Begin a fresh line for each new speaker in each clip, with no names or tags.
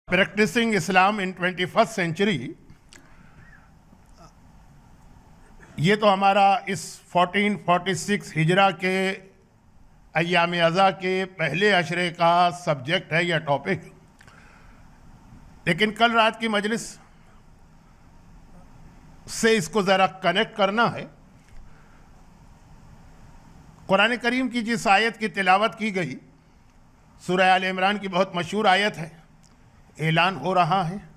Practising इस्लाम इन 21st century, ये तो हमारा इस 1446 हिजरा के अय्याम अज़ा के पहले अशरे का सब्जेक्ट है या टॉपिक। लेकिन कल रात की मजलिस से इसको ज़रा कनेक्ट करना है। कुरान करीम की जिस आयत की तिलावत की गई, सूरह आल इमरान की बहुत मशहूर आयत है, ऐलान हो रहा है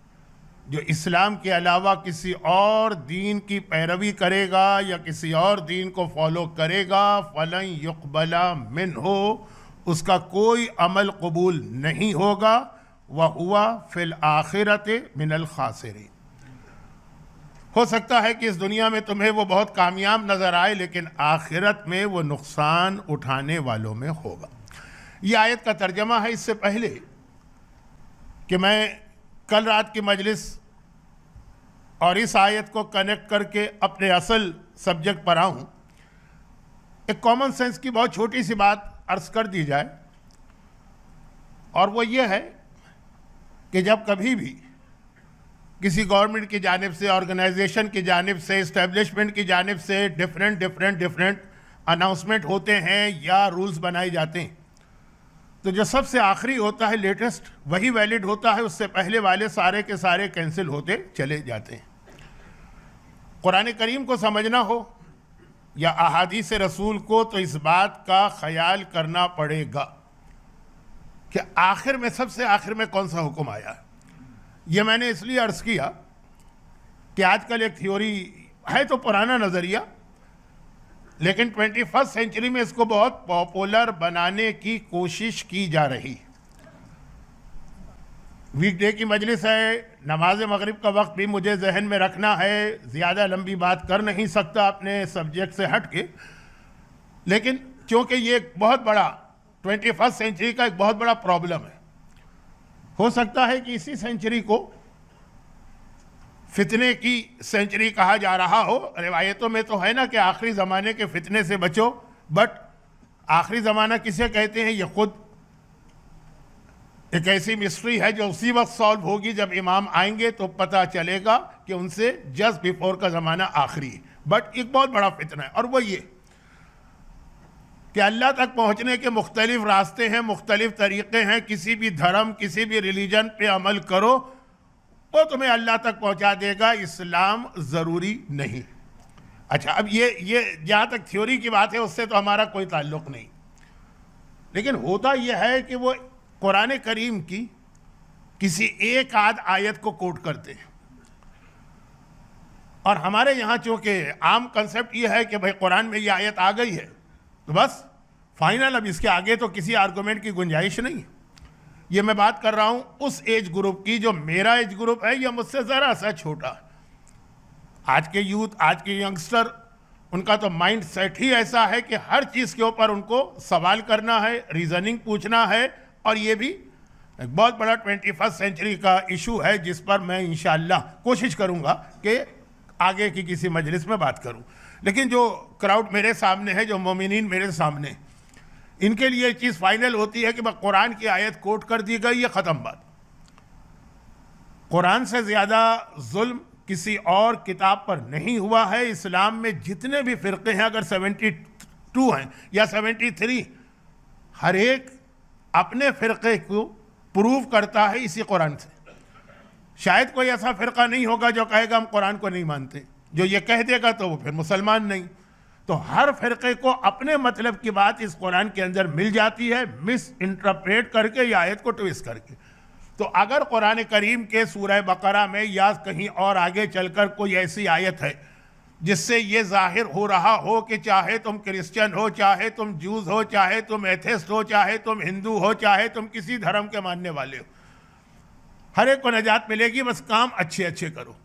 जो इस्लाम के अलावा किसी और दीन की पैरवी करेगा या किसी और दीन को फॉलो करेगा फलन युक़बला मिन्हु, उसका कोई अमल कबूल नहीं होगा, वह हुआ फिल आखिरत मिनल खासिरीन। हो सकता है कि इस दुनिया में तुम्हें वो बहुत कामयाब नज़र आए, लेकिन आखिरत में वो नुकसान उठाने वालों में होगा। ये आयत का तर्जमा है। इससे पहले कि मैं कल रात की मजलिस और इस आयत को कनेक्ट करके अपने असल सब्जेक्ट पर आऊँ, एक कॉमन सेंस की बहुत छोटी सी बात अर्ज कर दी जाए, और वो ये है कि जब कभी भी किसी गवर्नमेंट की जानिब से, ऑर्गेनाइजेशन की जानिब से, इस्टेब्लिशमेंट की जानिब से डिफरेंट अनाउंसमेंट होते हैं या रूल्स बनाए जाते हैं, तो जो सबसे आखिरी होता है, लेटेस्ट, वही वैलिड होता है। उससे पहले वाले सारे के सारे कैंसिल होते चले जाते हैं। कुरान करीम को समझना हो या अहादीस रसूल को, तो इस बात का ख्याल करना पड़ेगा कि आखिर में, सबसे आखिर में कौन सा हुक्म आया है। ये मैंने इसलिए अर्ज किया कि आजकल एक थ्योरी है, तो पुराना नज़रिया, लेकिन 21st सेंचुरी में इसको बहुत पॉपुलर बनाने की कोशिश की जा रही। वीकडे की मजलिस है, नमाज मगरिब का वक्त भी मुझे जहन में रखना है, ज़्यादा लंबी बात कर नहीं सकता अपने सब्जेक्ट से हट के, लेकिन क्योंकि ये एक बहुत बड़ा 21st सेंचुरी का एक बहुत बड़ा प्रॉब्लम है। हो सकता है कि इसी सेंचुरी को फितने की सेंचुरी कहा जा रहा हो। रिवायतों में तो है ना कि आखिरी ज़माने के फितने से बचो, बट आखिरी ज़माना किसे कहते हैं, ये खुद एक ऐसी मिस्ट्री है जो उसी वक्त सॉल्व होगी जब इमाम आएंगे तो पता चलेगा कि उनसे जस्ट बिफोर का ज़माना आखिरी है। बट एक बहुत बड़ा फितना है, और वो ये कि अल्लाह तक पहुँचने के मुख्तलिफ रास्ते हैं, मुख्तलिफ तरीक़े हैं। किसी भी धर्म, किसी भी रिलीजन पे अमल करो, वो तुम्हें अल्लाह तक पहुंचा देगा, इस्लाम ज़रूरी नहीं। अच्छा, अब ये जहाँ तक थ्योरी की बात है, उससे तो हमारा कोई ताल्लुक़ नहीं, लेकिन होता यह है कि वो कुरान करीम की किसी एक आध आयत को कोट करते हैं, और हमारे यहाँ चूँकि आम कंसेप्ट ये है कि भाई कुरान में ये आयत आ गई है तो बस फाइनल, अब इसके आगे तो किसी आर्गूमेंट की गुंजाइश नहीं। ये मैं बात कर रहा हूँ उस एज ग्रुप की जो मेरा एज ग्रुप है या मुझसे ज़रा सा छोटा। आज के यूथ, आज के यंगस्टर, उनका तो माइंड सेट ही ऐसा है कि हर चीज़ के ऊपर उनको सवाल करना है, रीज़निंग पूछना है, और ये भी एक बहुत बड़ा 21st सेंचुरी का इशू है जिस पर मैं इंशाअल्लाह कोशिश करूँगा कि आगे की किसी मजलिस में बात करूँ। लेकिन जो क्राउड मेरे सामने है, जो मोमिनीन मेरे सामने, इनके लिए ये चीज़ फाइनल होती है कि बस कुरान की आयत कोट कर दी गई, ये ख़त्म बात। कुरान से ज़्यादा जुल्म किसी और किताब पर नहीं हुआ है। इस्लाम में जितने भी फ़िरक़े हैं, अगर 72 हैं या 73, हर एक अपने फ़िरक़े को प्रूव करता है इसी कुरान से। शायद कोई ऐसा फ़िरक़ा नहीं होगा जो कहेगा हम कुरान को नहीं मानते, जो ये कह देगा तो वो फिर मुसलमान नहीं। तो हर फ़िरक़े को अपने मतलब की बात इस कुरान के अंदर मिल जाती है, मिस इंटरप्रेट करके या आयत को ट्विस्ट करके। तो अगर कुरान करीम के सूरह बकरा में या कहीं और आगे चलकर कोई ऐसी आयत है जिससे ये जाहिर हो रहा हो कि चाहे तुम क्रिश्चियन हो, चाहे तुम जूस हो, चाहे तुम एथेस्ट हो, चाहे तुम हिंदू हो, चाहे तुम किसी धर्म के मानने वाले हो, हर एक को निजात मिलेगी, बस काम अच्छे अच्छे करो।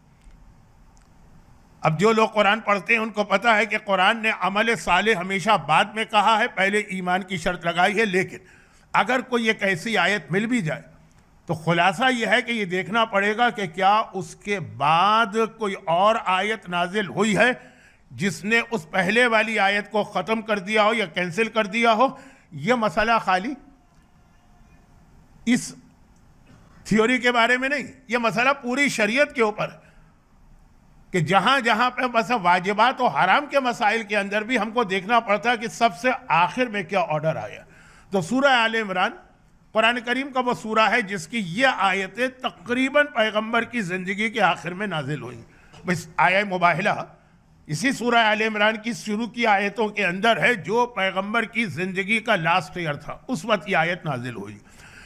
अब जो लोग कुरान पढ़ते हैं उनको पता है कि कुरान ने अमल साले हमेशा बाद में कहा है, पहले ईमान की शर्त लगाई है। लेकिन अगर कोई एक ऐसी आयत मिल भी जाए तो खुलासा यह है कि ये देखना पड़ेगा कि क्या उसके बाद कोई और आयत नाजिल हुई है जिसने उस पहले वाली आयत को ख़त्म कर दिया हो या कैंसिल कर दिया हो। यह मसला खाली इस थ्योरी के बारे में नहीं, ये मसला पूरी शरीयत के ऊपर है कि जहाँ जहाँ पे बस वाजिबात और हराम के मसाइल के अंदर भी हमको देखना पड़ता है कि सबसे आखिर में क्या ऑर्डर आया। तो सूरह आल इमरान कुरान करीम का वो सूरा है जिसकी ये आयतें तकरीबन पैगंबर की ज़िंदगी के आखिर में नाजिल हुई। बस आया मुबाहिला इसी सूरह आल इमरान की शुरू की आयतों के अंदर है जो पैगंबर की ज़िंदगी का लास्ट ईयर था, उस वक्त ये आयत नाजिल हुई।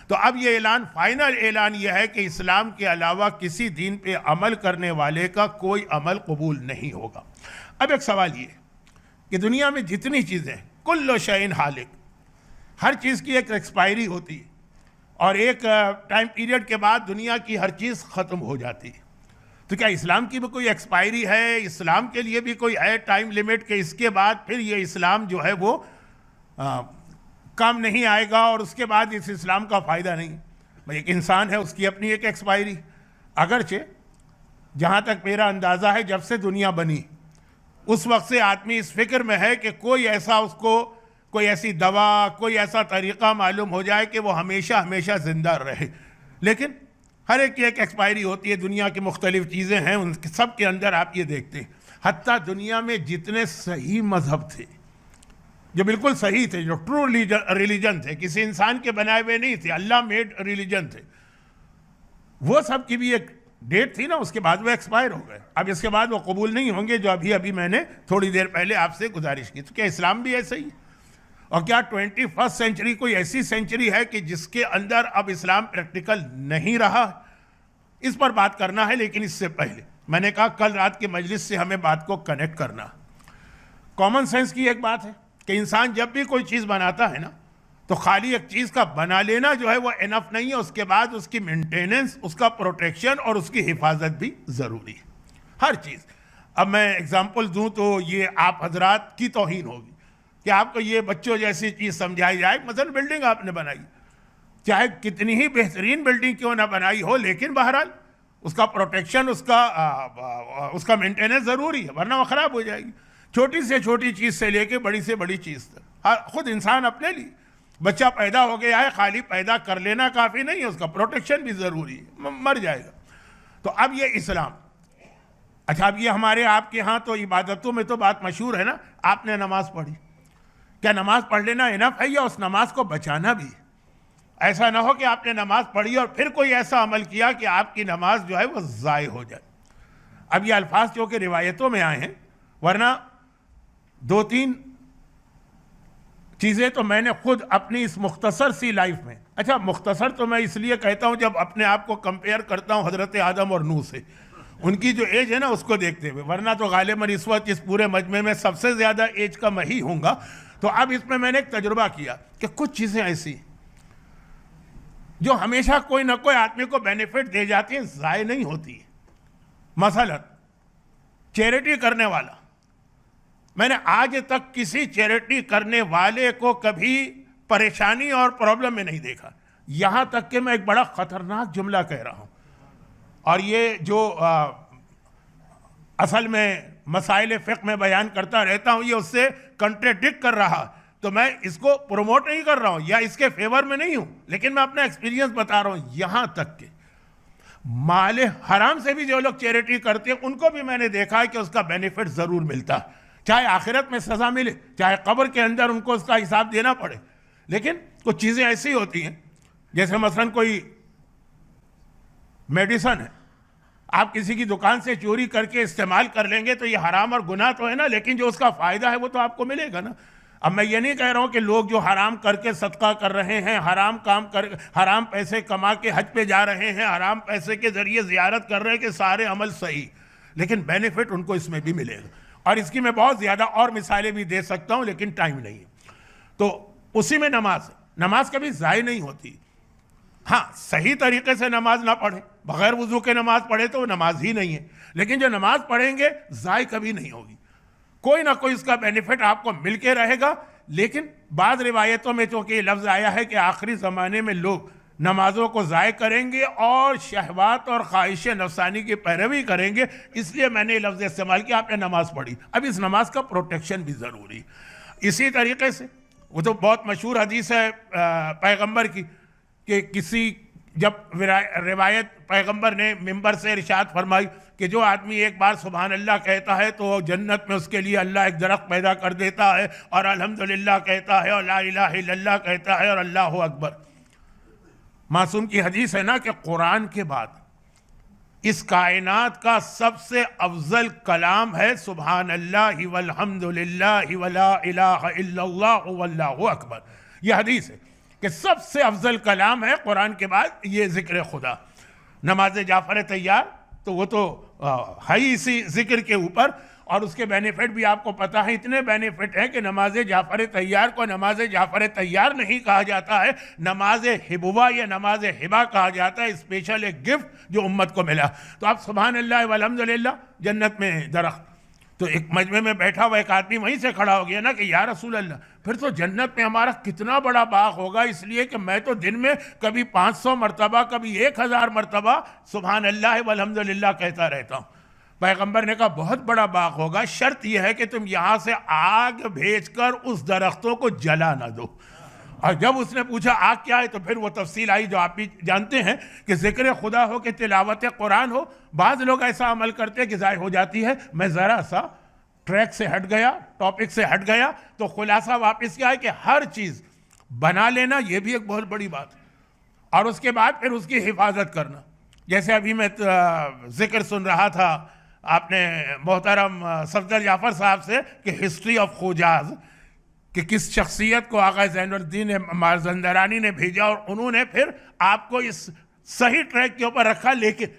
तो अब ये ऐलान, फाइनल ऐलान यह है कि इस्लाम के अलावा किसी दीन पे अमल करने वाले का कोई अमल कबूल नहीं होगा। अब एक सवाल ये कि दुनिया में जितनी चीज़ें, कुल्लु शैइन हालिक, हर चीज़ की एक एक्सपायरी होती है और एक टाइम पीरियड के बाद दुनिया की हर चीज़ ख़त्म हो जाती है। तो क्या इस्लाम की भी कोई एक्सपायरी है? इस्लाम के लिए भी कोई है टाइम लिमिट के इसके बाद फिर ये इस्लाम जो है वो काम नहीं आएगा और उसके बाद इस इस्लाम का फ़ायदा नहीं? भाई एक इंसान है, उसकी अपनी एक एक्सपायरी, अगरचे जहाँ तक मेरा अंदाज़ा है जब से दुनिया बनी उस वक्त से आदमी इस फिक्र में है कि कोई ऐसा उसको कोई ऐसी दवा, कोई ऐसा तरीक़ा मालूम हो जाए कि वो हमेशा हमेशा ज़िंदा रहे। लेकिन हर एक की एक एक्सपायरी होती है। दुनिया की मुख्तलिफ़ चीज़ें हैं, उन सब के अंदर आप ये देखते हैं हत्ता दुनिया में जितने सही मज़हब थे, जो बिल्कुल सही थे, जो ट्रू रिलीजन थे, किसी इंसान के बनाए हुए नहीं थे, अल्लाह मेड रिलीजन थे, वो सब की भी एक डेट थी ना, उसके बाद वो एक्सपायर हो गए। अब इसके बाद वो कबूल नहीं होंगे, जो अभी अभी मैंने थोड़ी देर पहले आपसे गुजारिश की। तो क्या इस्लाम भी ऐसा ही? और क्या 21वीं सेंचुरी कोई ऐसी सेंचुरी है कि जिसके अंदर अब इस्लाम प्रैक्टिकल नहीं रहा? इस पर बात करना है, लेकिन इससे पहले मैंने कहा कल रात के मजलिस से हमें बात को कनेक्ट करना। कॉमन सेंस की एक बात है कि इंसान जब भी कोई चीज़ बनाता है ना, तो खाली एक चीज़ का बना लेना जो है वो इनफ नहीं है, उसके बाद उसकी मेंटेनेंस, उसका प्रोटेक्शन और उसकी हिफाजत भी ज़रूरी है, हर चीज़। अब मैं एग्जांपल दूं तो ये आप हजरात की तौहीन होगी कि आपको ये बच्चों जैसी चीज़ समझाई जाए। मसलन बिल्डिंग आपने बनाई, चाहे कितनी ही बेहतरीन बिल्डिंग क्यों ना बनाई हो, लेकिन बहरहाल उसका प्रोटेक्शन, उसका मेंटेनेंस ज़रूरी है, वरना वो ख़राब हो जाएगी। छोटी से छोटी चीज़ से लेके बड़ी से बड़ी चीज़ तक। खुद इंसान अपने लिए, बच्चा पैदा हो गया है, खाली पैदा कर लेना काफ़ी नहीं है, उसका प्रोटेक्शन भी ज़रूरी है, मर जाएगा। तो अब ये इस्लाम, अच्छा अब ये हमारे आपके यहाँ तो इबादतों में तो बात मशहूर है ना, आपने नमाज पढ़ी, क्या नमाज पढ़ लेना इनफ है या उस नमाज को बचाना भी? ऐसा ना हो कि आपने नमाज पढ़ी और फिर कोई ऐसा अमल किया कि आपकी नमाज जो है वो ज़ाय हो जाए। अब ये अल्फाज जो कि रिवायतों में आए हैं, वरना 2-3 चीज़ें तो मैंने खुद अपनी इस मुख्तसर सी लाइफ में, अच्छा मुख्तसर तो मैं इसलिए कहता हूँ जब अपने आप को कंपेयर करता हूँ हज़रत आदम और नूह से, उनकी जो एज है ना उसको देखते हुए, वरना तो गालिबन इस वक्त इस पूरे मजमे में सबसे ज़्यादा एज का मैं ही हूँगा। तो अब इसमें मैंने एक तजुर्बा किया कि कुछ चीज़ें ऐसी जो हमेशा कोई ना कोई आदमी को बेनिफिट दे जाती है, ज़ाय नहीं होती। मसलन चैरिटी करने वाला, मैंने आज तक किसी चैरिटी करने वाले को कभी परेशानी और प्रॉब्लम में नहीं देखा। यहाँ तक कि मैं एक बड़ा ख़तरनाक जुमला कह रहा हूँ, और ये जो असल में मसाइल फ़िक़्ह में बयान करता रहता हूँ, ये उससे कंट्राडिक्ट कर रहा, तो मैं इसको प्रमोट नहीं कर रहा हूँ या इसके फेवर में नहीं हूँ, लेकिन मैं अपना एक्सपीरियंस बता रहा हूँ। यहाँ तक कि माले हराम से भी जो लोग चैरिटी करते हैं उनको भी मैंने देखा है कि उसका बेनिफिट ज़रूर मिलता है, चाहे आखिरत में सज़ा मिले, चाहे कब्र के अंदर उनको उसका हिसाब देना पड़े। लेकिन कुछ चीज़ें ऐसी होती हैं, जैसे मसलन कोई मेडिसन है, आप किसी की दुकान से चोरी करके इस्तेमाल कर लेंगे तो ये हराम और गुनाह तो है ना, लेकिन जो उसका फ़ायदा है वो तो आपको मिलेगा ना। अब मैं ये नहीं कह रहा हूँ कि लोग जो हराम करके सदका कर रहे हैं, हराम काम कर, हराम पैसे कमा के हज पे जा रहे हैं, हराम पैसे के ज़रिए ज़ियारत कर रहे हैं, कि सारे अमल सही, लेकिन बेनिफिट उनको इसमें भी मिलेगा। और इसकी मैं बहुत ज़्यादा और मिसालें भी दे सकता हूँ, लेकिन टाइम नहीं है। तो उसी में नमाज कभी ज़ाय नहीं होती। हाँ, सही तरीके से नमाज ना पढ़े, बग़ैर वज़ू के नमाज पढ़े तो वो नमाज ही नहीं है, लेकिन जो नमाज पढ़ेंगे ज़ाय कभी नहीं होगी, कोई ना कोई इसका बेनिफिट आपको मिल के रहेगा। लेकिन बाद रिवायतों में चूँकि ये लफ्ज़ आया है कि आखिरी ज़माने में लोग नमाज़ों को ज़ाय करेंगे और शहवात और ख्वाहिश नफसानी की पैरवी करेंगे, इसलिए मैंने ये लफ्ज़ इस्तेमाल किया, आपने नमाज़ पढ़ी। अब इस नमाज का प्रोटेक्शन भी ज़रूरी। इसी तरीके से वो तो बहुत मशहूर हदीस है पैगम्बर की कि किसी जब रिवायत पैगंबर ने मिंबर से इरशाद फरमाई कि जो आदमी एक बार सुभान अल्लाह कहता है तो जन्नत में उसके लिए अल्लाह एक दरख्त पैदा कर देता है, और अल्हम्दुलिल्लाह कहता है, और ला इलाहा इल्लल्लाह कहता है, और अल्लाहु अकबर। मासूम की हदीस है ना कि कुरान के बाद इस कायनात का सबसे अफजल कलाम है सुभान अल्लाह वल्हम्दुलिल्लाह वला इलाहा इल्लल्लाह वल्लाहु अकबर। यह हदीस है कि सबसे अफजल कलाम है कुरान के बाद ये जिक्र खुदा। नमाज जाफर तैयार तो वो तो है ही इसी जिक्र के ऊपर, और उसके बेनिफिट भी आपको पता है। इतने बेनिफिट हैं कि नमाज जाफर तैयार को नमाज जाफर तैयार नहीं कहा जाता है, नमाज हिबुवा या नमाज हिबा कहा जाता है, स्पेशल एक गिफ्ट जो उम्मत को मिला। तो आप सुभान अल्लाह वल्हम्दुलिल्लाह, जन्नत में दरख्त। तो एक मजमे में बैठा हुआ एक आदमी वहीं से खड़ा हो गया ना कि या रसूल अल्लाह, फिर तो जन्नत में हमारा कितना बड़ा बाग होगा, इसलिए कि मैं तो दिन में कभी 500 मरतबा कभी 1000 मरतबा सुभान अल्लाह वल्हम्दुलिल्लाह कहता रहता हूँ। पैगंबर ने कहा बहुत बड़ा बाग होगा, शर्त यह है कि तुम यहाँ से आग भेजकर उस दरख्तों को जला ना दो। और जब उसने पूछा आग क्या है, तो फिर वो तफसील आई जो आप भी जानते हैं कि जिक्र खुदा हो कि तिलावत कुरान हो। बाज़ लोग ऐसा अमल करते हैं कि ज़ाहिर हो जाती है। मैं ज़रा सा ट्रैक से हट गया, टॉपिक से हट गया, तो खुलासा वापस क्या है कि हर चीज़ बना लेना ये भी एक बहुत बड़ी बात है, और उसके बाद फिर उसकी हिफाजत करना। जैसे अभी मैं जिक्र सुन रहा था आपने मोहतरम सफदर जाफर साहब से कि हिस्ट्री ऑफ खोजाज, कि किस शख्सियत को आगा ज़ैनुद्दीन मारज़ंदारानी ने भेजा और उन्होंने फिर आपको इस सही ट्रैक के ऊपर रखा। लेकिन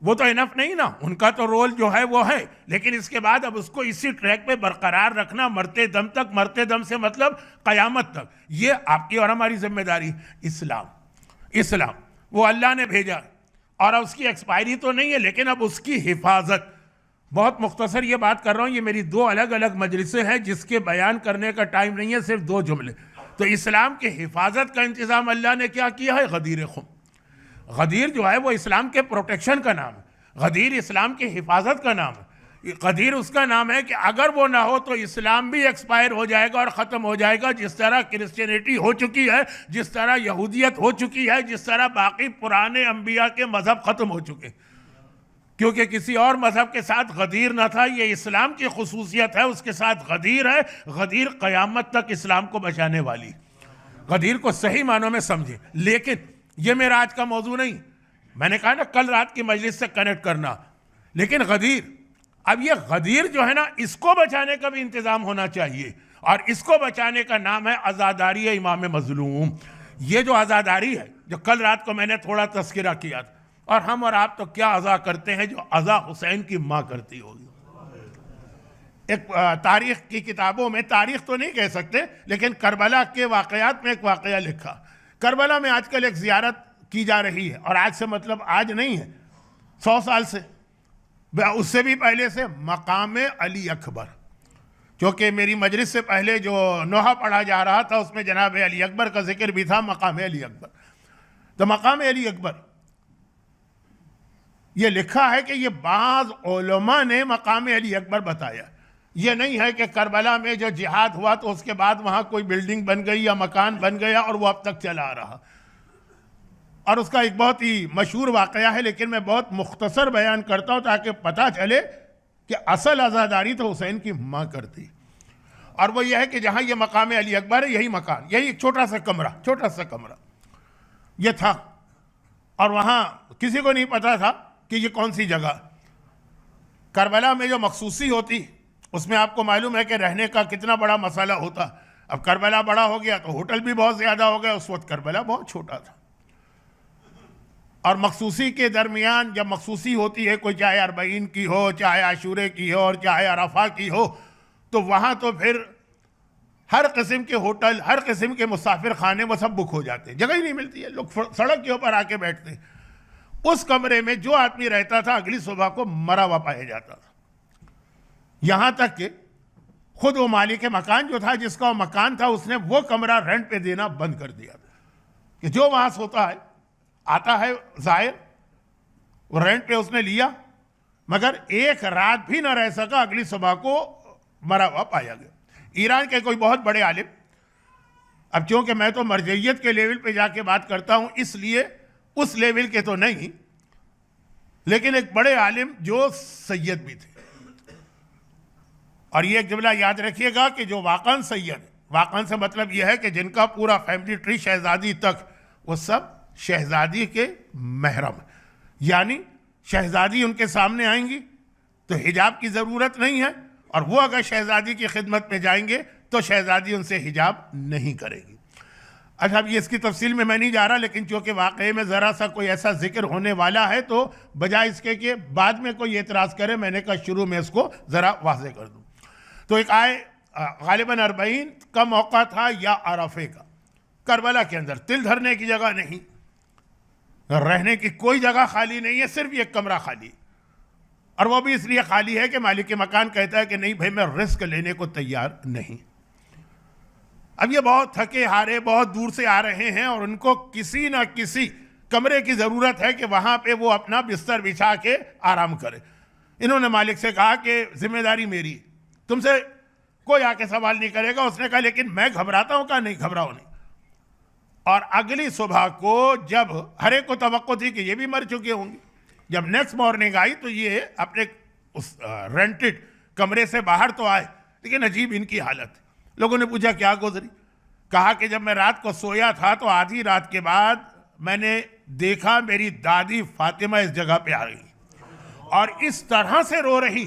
वो तो इनफ नहीं ना, उनका तो रोल जो है वो है, लेकिन इसके बाद अब उसको इसी ट्रैक पे बरकरार रखना मरते दम तक, मरते दम से मतलब क़यामत तक, ये आपकी और हमारी जिम्मेदारी। इस्लाम वो अल्लाह ने भेजा और अब उसकी एक्सपायरी तो नहीं है, लेकिन अब उसकी हिफाजत। बहुत मुख्तसर ये बात कर रहा हूँ, ये मेरी 2 अलग अलग मजलिसें हैं जिसके बयान करने का टाइम नहीं है, सिर्फ 2 जुमले। तो इस्लाम की हिफाजत का इंतज़ाम अल्लाह ने क्या किया है? गदीर खुम। गदीर जो है वो इस्लाम के प्रोटेक्शन का नाम है, गदीर इस्लाम की हिफाजत का नाम है। गदीर उसका नाम है कि अगर वो ना हो तो इस्लाम भी एक्सपायर हो जाएगा और ख़त्म हो जाएगा, जिस तरह क्रिश्चियनिटी हो चुकी है, जिस तरह यहूदियत हो चुकी है, जिस तरह बाकी पुराने अंबिया के मज़हब ख़त्म हो चुके, क्योंकि किसी और मज़हब के साथ गदीर ना था। ये इस्लाम की खुसूसियत है, उसके साथ गदीर है। गदीर क़यामत तक इस्लाम को बचाने वाली। गदीर को सही मानों में समझें। लेकिन ये मेरा आज का मौजू नहीं, मैंने कहा ना कल रात की मजलिस से कनेक्ट करना। लेकिन गदीर, अब ये गदीर जो है ना, इसको बचाने का भी इंतज़ाम होना चाहिए, और इसको बचाने का नाम है आज़ादारी इमाम मज़लूम। ये जो आज़ादारी है, जो कल रात को मैंने थोड़ा तस्करा किया था, और हम और आप तो क्या अज़ा करते हैं जो अज़ा हुसैन की माँ करती होगी। एक तारीख़ की किताबों में, तारीख़ तो नहीं कह सकते, लेकिन करबला के वाक़यात में एक वाक़या लिखा। करबला में आजकल एक ज़ियारत की जा रही है, और आज से मतलब आज नहीं है, 100 साल से, उससे भी पहले से, मकाम अली अकबर। क्योंकि मेरी मजलिस से पहले जो नोहा पढ़ा जा रहा था उसमें जनाब अली अकबर का जिक्र भी था, मकाम अली अकबर। तो मकाम अली अकबर ये लिखा है कि ये बाज़ उलमा ने मकाम अली अकबर बताया। ये नहीं है कि करबला में जो जिहाद हुआ तो उसके बाद वहाँ कोई बिल्डिंग बन गई या मकान बन गया और वो अब तक चला रहा। और उसका एक बहुत ही मशहूर वाक़या है, लेकिन मैं बहुत मुख्तसर बयान करता हूँ ताकि पता चले कि असल आज़ादारी तो हुसैन की माँ करती। और वो ये है कि जहाँ ये मकाम अली अकबर है, यही मकान, यही एक छोटा सा कमरा ये था, और वहाँ किसी को नहीं पता था कि ये कौन सी जगह। करबला में जो मखसूसी होती उसमें आपको मालूम है कि रहने का कितना बड़ा मसला होता। अब करबला बड़ा हो गया तो होटल भी बहुत ज़्यादा हो गया, उस वक्त करबला बहुत छोटा था। और मखसूसी के दरमियान जब मखसूसी होती है, कोई चाहे अरबईन की हो, चाहे आशूरे की हो, और चाहे अरफा की हो, तो वहाँ तो फिर हर किस्म के होटल, हर किस्म के मुसाफिर खाने वो सब बुक हो जाते हैं, जगह ही नहीं मिलती है, लोग सड़क के ऊपर आके बैठते हैं। उस कमरे में जो आदमी रहता था अगली सुबह को मरा हुआ पाया जाता था। यहाँ तक कि खुद वो मालिक मकान जो था, जिसका वो मकान था, उसने वो कमरा रेंट पे देना बंद कर दिया था कि जो वहाँ सोता है, आता है ज़ाहिर, वो रेंट पे उसने लिया, मगर एक रात भी ना रह सका, अगली सुबह को मरा हुआ पाया गया। ईरान के कोई बहुत बड़े आलिम, अब क्योंकि मैं तो मरजइयत के लेवल पे जाके बात करता हूँ, इसलिए उस लेवल के तो नहीं, लेकिन एक बड़े आलिम जो सैयद भी थे। और ये एक जुमला याद रखिएगा कि जो वाकन सैयद, वाकन से मतलब यह है कि जिनका पूरा फैमिली ट्री शहजादी तक, वो सब शहजादी के महरम, यानी शहजादी उनके सामने आएंगी तो हिजाब की ज़रूरत नहीं है, और वो अगर शहजादी की खिदमत में जाएंगे तो शहजादी उनसे हिजाब नहीं करेगी। अच्छा, अब ये इसकी तफसील में मैं नहीं जा रहा, लेकिन चूँकि वाक़ई में ज़रा सा कोई ऐसा जिक्र होने वाला है तो बजाय इसके कि बाद में कोई एतराज़ करे, मैंने कहा शुरू में इसको ज़रा वाज़े कर दूँ। तो एक आए गालिबन 40 का मौका था या अरफे का, करबला के अंदर तिल धरने की जगह नहीं, रहने की कोई जगह खाली नहीं है, सिर्फ एक कमरा खाली, और वो भी इसलिए खाली है कि मालिक मकान कहता है कि नहीं भाई मैं रिस्क लेने को तैयार नहीं। अब ये बहुत थके हारे बहुत दूर से आ रहे हैं और उनको किसी ना किसी कमरे की ज़रूरत है कि वहाँ पे वो अपना बिस्तर बिछा के आराम करे। इन्होंने मालिक से कहा कि जिम्मेदारी मेरी, तुमसे कोई आके सवाल नहीं करेगा। उसने कहा लेकिन मैं घबराता हूँ। कहा नहीं, घबराओ नहीं। और अगली सुबह को जब हर एक को तवक्को थी कि ये भी मर चुके होंगे, जब नेक्स्ट मॉर्निंग आई तो ये अपने उस रेंटेड कमरे से बाहर तो आए, लेकिन अजीब इनकी हालत। लोगों ने पूछा क्या गुजरी? कहा कि जब मैं रात को सोया था तो आधी रात के बाद मैंने देखा मेरी दादी फातिमा इस जगह पे आ रही और इस तरह से रो रही,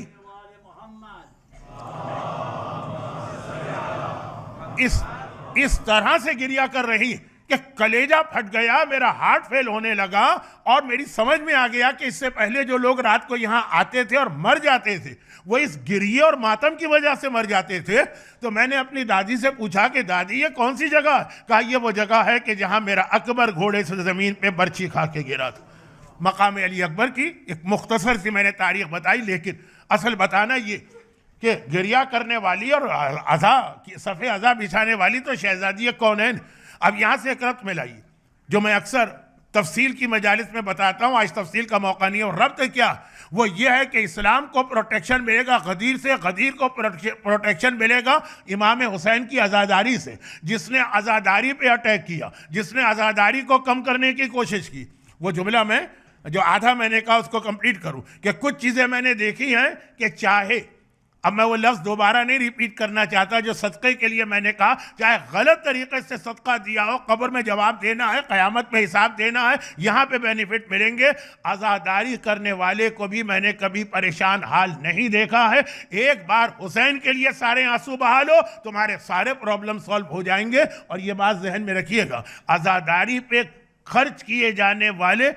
इस तरह से गिरिया कर रही कि कलेजा फट गया, मेरा हार्ट फेल होने लगा और मेरी समझ में आ गया कि इससे पहले जो लोग रात को यहाँ आते थे और मर जाते थे वो इस गिरिये और मातम की वजह से मर जाते थे। तो मैंने अपनी दादी से पूछा कि दादी ये कौन सी जगह? कहा ये वो जगह है कि जहाँ मेरा अकबर घोड़े से ज़मीन पे बर्छी खा के गिरा था। मकाम अली अकबर की एक मुख्तसर सी मैंने तारीख बताई, लेकिन असल बताना ये कि गिरिया करने वाली और अज़ा सफ़े अज़ा बिछाने वाली तो शहजादी कौनैन। अब यहाँ से एक रब्त मिलाई जो मैं अक्सर तफसील की मजालिस में बताता हूँ, आज तफसील का मौका नहीं है। और रब्त क्या? वो ये है कि इस्लाम को प्रोटेक्शन मिलेगा गदीर से, गदीर को प्रोटेक्शन मिलेगा इमाम हुसैन की आज़ादारी से, जिसने आज़ादारी पे अटैक किया, जिसने आज़ादारी को कम करने की कोशिश की। वो जुमला मैं जो आधा मैंने कहा उसको कंप्लीट करूँ कि कुछ चीज़ें मैंने देखी हैं कि चाहे, अब मैं वो लफ्ज़ दोबारा नहीं रिपीट करना चाहता जो सदक़े के लिए मैंने कहा, चाहे गलत तरीके से सदका दिया हो, कब्र में जवाब देना है, क़यामत में हिसाब देना है, यहाँ पे बेनिफिट मिलेंगे। आज़ादारी करने वाले को भी मैंने कभी परेशान हाल नहीं देखा है। एक बार हुसैन के लिए सारे आंसू बहा लो, तुम्हारे सारे प्रॉब्लम सॉल्व हो जाएंगे। और ये बात जहन में रखिएगा, आज़ादारी पे खर्च किए जाने वाले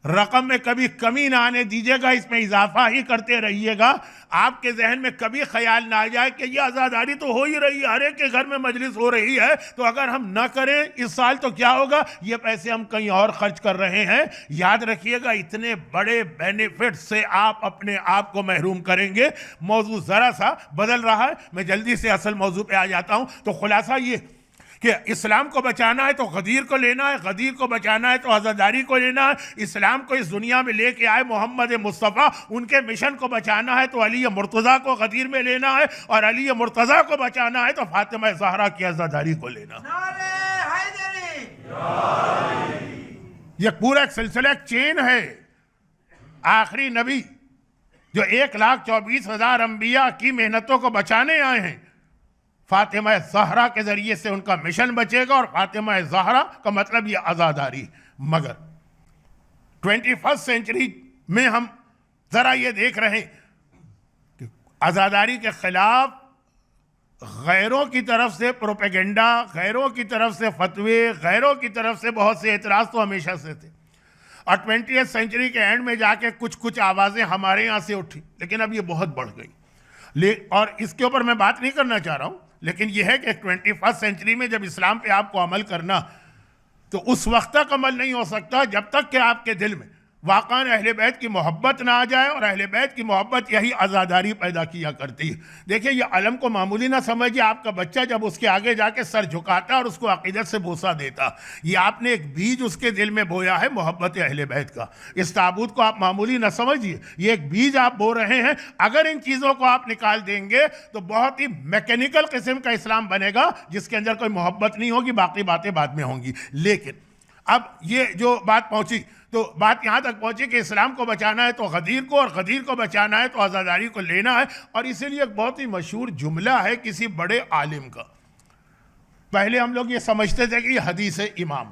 रकम में कभी कमी ना आने दीजिएगा, इसमें इजाफा ही करते रहिएगा। आपके जहन में कभी ख्याल ना आ जाए कि ये आज़ादारी तो हो ही रही है, हर एक के घर में मजलिस हो रही है, तो अगर हम ना करें इस साल तो क्या होगा, ये पैसे हम कहीं और खर्च कर रहे हैं। याद रखिएगा इतने बड़े बेनिफिट से आप अपने आप को महरूम करेंगे। मौजू ज़रा सा बदल रहा है, मैं जल्दी से असल मौजू पे आ जाता हूँ। तो खुलासा ये कि इस्लाम को बचाना है तो गदीर को लेना है, गदीर को बचाना है तो आज़ादारी को लेना है। इस्लाम को इस दुनिया में लेके आए मोहम्मद मुस्तफ़ा, उनके मिशन को बचाना है तो अली मुर्तज़ा को गदीर में लेना है, और अली मुर्तज़ा को बचाना है तो फातिमा ज़हरा की आज़ादारी को लेना। ये पूरा एक सिलसिला, एक चेन है। आखिरी नबी जो 1,24,000 अंबिया की मेहनतों को बचाने आए हैं, फातिमा ज़हरा के ज़रिए से उनका मिशन बचेगा। और फातिमा ज़हरा का मतलब ये आज़ादारी। मगर 21st सेंचुरी में हम ज़रा ये देख रहे हैं कि आज़ादारी के ख़िलाफ़ गैरों की तरफ से प्रोपेगेंडा, गैरों की तरफ से फतवे, गैरों की तरफ से बहुत से एतराज़ तो हमेशा से थे। और 20th सेंचुरी के एंड में जाके कुछ आवाज़ें हमारे यहाँ से उठी, लेकिन अब ये बहुत बढ़ गई। और इसके ऊपर मैं बात नहीं करना चाह रहा हूँ, लेकिन यह है कि 21st सेंचुरी में जब इस्लाम पे आपको अमल करना, तो उस वक्त तक अमल नहीं हो सकता जब तक कि आपके दिल में वाक़ान अहले बैत की मोहब्बत ना आ जाए। और अहले बैत की मोहब्बत यही आज़ादारी पैदा किया करती है। देखिए ये अलम को मामूली ना समझिए। आपका बच्चा जब उसके आगे जाके सर झुकाता और उसको अक़ीदत से बोसा देता, ये आपने एक बीज उसके दिल में बोया है मोहब्बत अहले बैत का। इस ताबूत को आप मामूली ना समझिए, ये एक बीज आप बो रहे हैं। अगर इन चीज़ों को आप निकाल देंगे तो बहुत ही मैकेनिकल किस्म का इस्लाम बनेगा, जिसके अंदर कोई मोहब्बत नहीं होगी, बाकी बातें बाद में होंगी। लेकिन अब ये जो बात पहुंची, तो बात यहां तक पहुंची कि इस्लाम को बचाना है तो गदीर को, और गदीर को बचाना है तो आज़ादारी को लेना है। और इसीलिए एक बहुत ही मशहूर जुमला है किसी बड़े आलिम का। पहले हम लोग ये समझते थे कि ये हदीस है इमाम,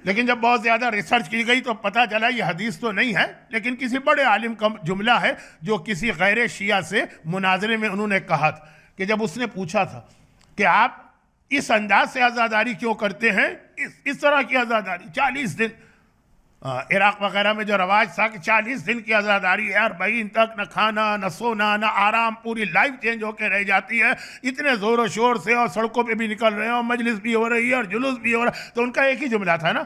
लेकिन जब बहुत ज़्यादा रिसर्च की गई तो पता चला ये हदीस तो नहीं है, लेकिन किसी बड़े आलिम का जुमला है जो किसी गैर शिया से मुनाजरे में उन्होंने कहा था कि जब उसने पूछा था कि आप इस अंदाज से आज़ादारी क्यों करते हैं, इस तरह की आज़ादारी 40 दिन, इराक़ वगैरह में जो रवाज था कि 40 दिन की आज़ादारी है यार भाई, इन तक न खाना न सोना न आराम, पूरी लाइफ चेंज होकर रह जाती है इतने ज़ोर शोर से, और सड़कों पे भी निकल रहे हैं और मजलिस भी हो रही है और जुलूस भी हो रहा है। तो उनका एक ही जुमला था ना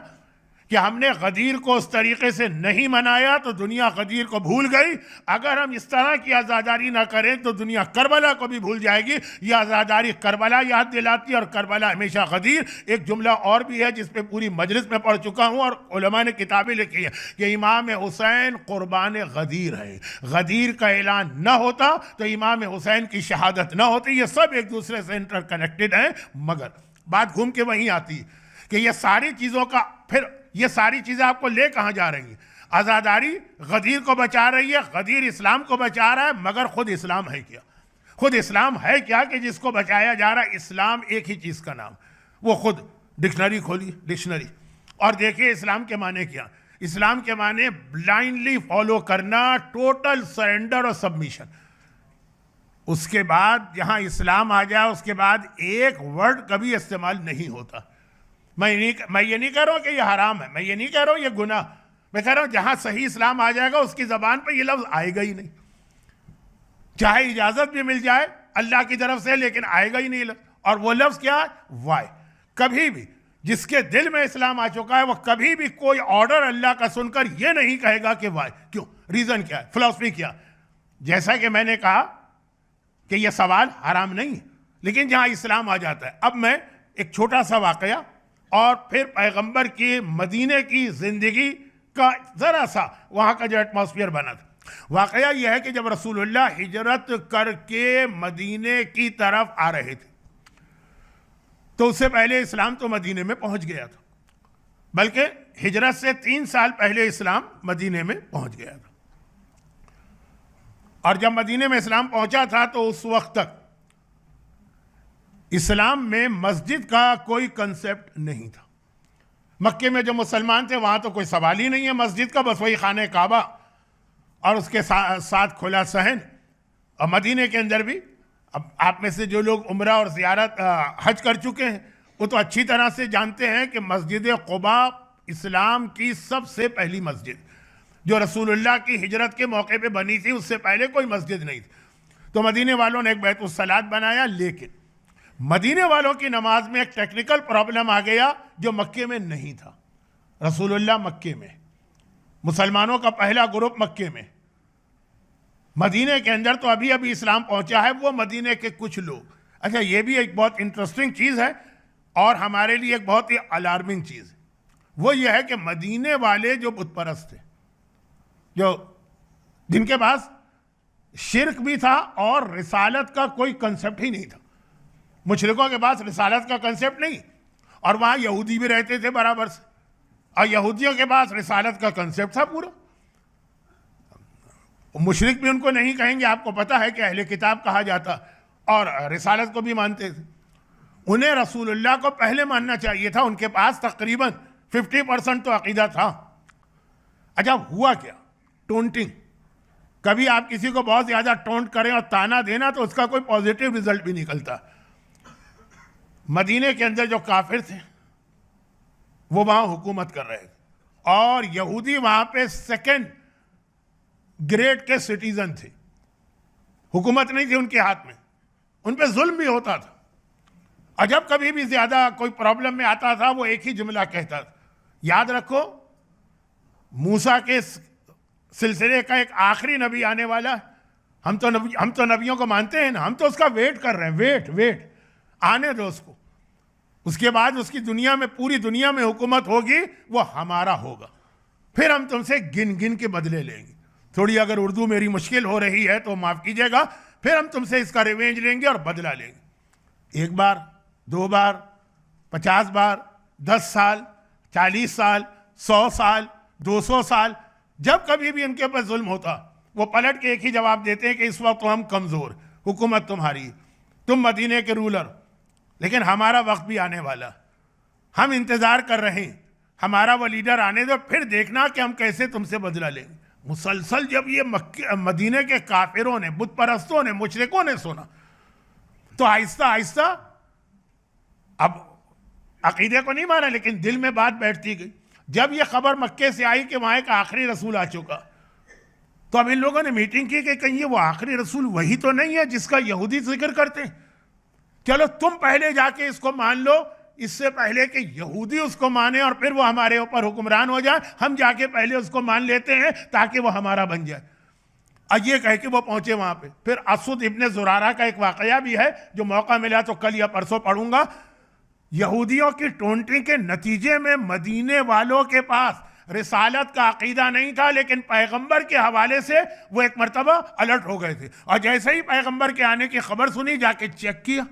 कि हमने गदीर को उस तरीके से नहीं मनाया तो दुनिया गदीर को भूल गई, अगर हम इस तरह की आज़ादारी ना करें तो दुनिया करबला को भी भूल जाएगी। यह आज़ादारी करबला याद दिलाती है और करबला हमेशा गदीर। एक जुमला और भी है जिस पे पूरी मजलिस में पढ़ चुका हूँ और उलमा ने किताबें लिखी है कि इमाम हुसैन कुर्बान गदीर है। गदीर का ऐलान न होता तो इमाम हुसैन की शहादत न होती। ये सब एक दूसरे से इंटरकनेक्टेड हैं, मगर बात घूम के वहीं आती है कि ये सारी चीज़ों का, फिर ये सारी चीज़ें आपको ले कहाँ जा रही हैं? आज़ादारी गदीर को बचा रही है, गदीर इस्लाम को बचा रहा है, मगर खुद इस्लाम है क्या? खुद इस्लाम है क्या कि जिसको बचाया जा रहा है? इस्लाम एक ही चीज़ का नाम, वो खुद डिक्शनरी खोली, डिक्शनरी और देखिए इस्लाम के माने क्या। इस्लाम के माने ब्लाइंडली फॉलो करना, टोटल सरेंडर और सबमिशन। उसके बाद जहाँ इस्लाम आ जाए उसके बाद एक वर्ड कभी इस्तेमाल नहीं होता। मैं ये नहीं कह रहा हूँ कि ये हराम है, मैं ये नहीं कह रहा हूँ ये गुनाह, मैं कह रहा हूँ जहाँ सही इस्लाम आ जाएगा उसकी ज़बान पर ये लफ्ज़ आएगा ही नहीं। चाहे इजाज़त भी मिल जाए अल्लाह की तरफ से, लेकिन आएगा ही नहीं लफ्ज़। और वो लफ्ज़ क्या है? वाई। कभी भी जिसके दिल में इस्लाम आ चुका है वो कभी भी कोई ऑर्डर अल्लाह का सुनकर ये नहीं कहेगा कि वाई। क्यों? रीज़न क्या है? फिलॉसफी क्या? जैसा कि मैंने कहा कि यह सवाल हराम नहीं है, लेकिन जहाँ इस्लाम आ जाता है। अब मैं एक छोटा सा वाक़या और फिर पैगंबर की मदीने की ज़िंदगी का ज़रा सा वहाँ का जो एटमॉस्फेयर बना था। वाक़या यह है कि जब रसूलुल्लाह हिजरत करके मदीने की तरफ आ रहे थे तो उससे पहले इस्लाम तो मदीने में पहुँच गया था, बल्कि हिजरत से 3 साल पहले इस्लाम मदीने में पहुँच गया था। और जब मदीने में इस्लाम पहुँचा था तो उस वक्त तक इस्लाम में मस्जिद का कोई कंसेप्ट नहीं था। मक्के में जो मुसलमान थे वहाँ तो कोई सवाल ही नहीं है मस्जिद का, बस वही खाने काबा और उसके साथ खुला सहन। और मदीने के अंदर भी, अब आप में से जो लोग उम्रा और ज़ियारत हज कर चुके हैं वो तो अच्छी तरह से जानते हैं कि मस्जिद क़ुबा इस्लाम की सबसे पहली मस्जिद जो रसूलुल्लाह की हिजरत के मौके पे बनी थी, उससे पहले कोई मस्जिद नहीं थी। तो मदीने वालों ने एक बैतुस्सलात बनाया, लेकिन मदीने वालों की नमाज में एक टेक्निकल प्रॉब्लम आ गया जो मक्के में नहीं था। रसूलुल्लाह मक्के में, मुसलमानों का पहला ग्रुप मक्के में, मदीने के अंदर तो अभी अभी इस्लाम पहुंचा है वो मदीने के कुछ लोग। अच्छा, ये भी एक बहुत इंटरेस्टिंग चीज़ है और हमारे लिए एक बहुत ही अलार्मिंग चीज़ है। वो ये है कि मदीने वाले जो बुत परस्त थे, जो जिनके पास शिर्क भी था और रिसालत का कोई कंसेप्ट ही नहीं था, मुशरिकों के पास रिसालत का कंसेप्ट नहीं, और वहाँ यहूदी भी रहते थे बराबर से, और यहूदियों के पास रिसालत का कंसेप्ट था पूरा। मुशरिक भी उनको नहीं कहेंगे, आपको पता है कि अहले किताब कहा जाता, और रिसालत को भी मानते थे। उन्हें रसूलुल्लाह को पहले मानना चाहिए था, उनके पास तकरीबन 50% तो अकीदा था। अच्छा, हुआ क्या? टोंटिंग। कभी आप किसी को बहुत ज़्यादा टोंट करें और ताना देना तो उसका कोई पॉजिटिव रिजल्ट भी निकलता। मदीने के अंदर जो काफिर थे वो वहाँ हुकूमत कर रहे थे और यहूदी वहाँ पे सेकंड ग्रेड के सिटीजन थे, हुकूमत नहीं थी उनके हाथ में, उन पे जुल्म भी होता था। और जब कभी भी ज़्यादा कोई प्रॉब्लम में आता था वो एक ही जुमला कहता था, याद रखो मूसा के सिलसिले का एक आखिरी नबी आने वाला है। हम तो नबियों को मानते हैं ना, हम तो उसका वेट कर रहे हैं, वेट आने दो उसको, उसके बाद उसकी दुनिया में, पूरी दुनिया में हुकूमत होगी, वो हमारा होगा, फिर हम तुमसे गिन गिन के बदले लेंगे। थोड़ी अगर उर्दू मेरी मुश्किल हो रही है तो माफ़ कीजिएगा, फिर हम तुमसे इसका रिवेंज लेंगे और बदला लेंगे। 1 बार, 2 बार, 50 बार, 10 साल, 40 साल, 100 साल, 200 साल, जब कभी भी इनके ऊपर जुल्म होता, वो पलट के एक ही जवाब देते हैं कि इस वक्त तो हम कमज़ोर, हुकूमत तुम्हारी, तुम मदीने के रूलर, लेकिन हमारा वक्त भी आने वाला, हम इंतज़ार कर रहे हैं, हमारा वो लीडर आने दो, फिर देखना कि हम कैसे तुमसे बदला लेंगे। मुसलसल जब ये मदीने के काफिरों ने, बुत परस्तों ने, मुशरिकों ने सुना, तो आहिस्ता आहिस्ता, अब अकीदे को नहीं माना लेकिन दिल में बात बैठती गई। जब ये खबर मक्के से आई कि वहाँ एक आखिरी रसूल आ चुका, तो अब इन लोगों ने मीटिंग की कि कहीं ये वो आखिरी रसूल वही तो नहीं है जिसका यहूदी जिक्र करते हैं। चलो तुम पहले जाके इसको मान लो, इससे पहले कि यहूदी उसको माने और फिर वो हमारे ऊपर हुक्मरान हो जाए, हम जाके पहले उसको मान लेते हैं ताकि वो हमारा बन जाए। और ये कह के वो पहुंचे वहां पे। फिर असुद इब्ने जुरारा का एक वाकया भी है जो मौका मिला तो कल या परसों पढ़ूंगा। यहूदियों की टोंटिंग के नतीजे में मदीने वालों के पास रिसालत का अकीदा नहीं था, लेकिन पैगंबर के हवाले से वो एक मरतबा अलर्ट हो गए थे। और जैसे ही पैगंबर के आने की खबर सुनी, जाके चेक किया,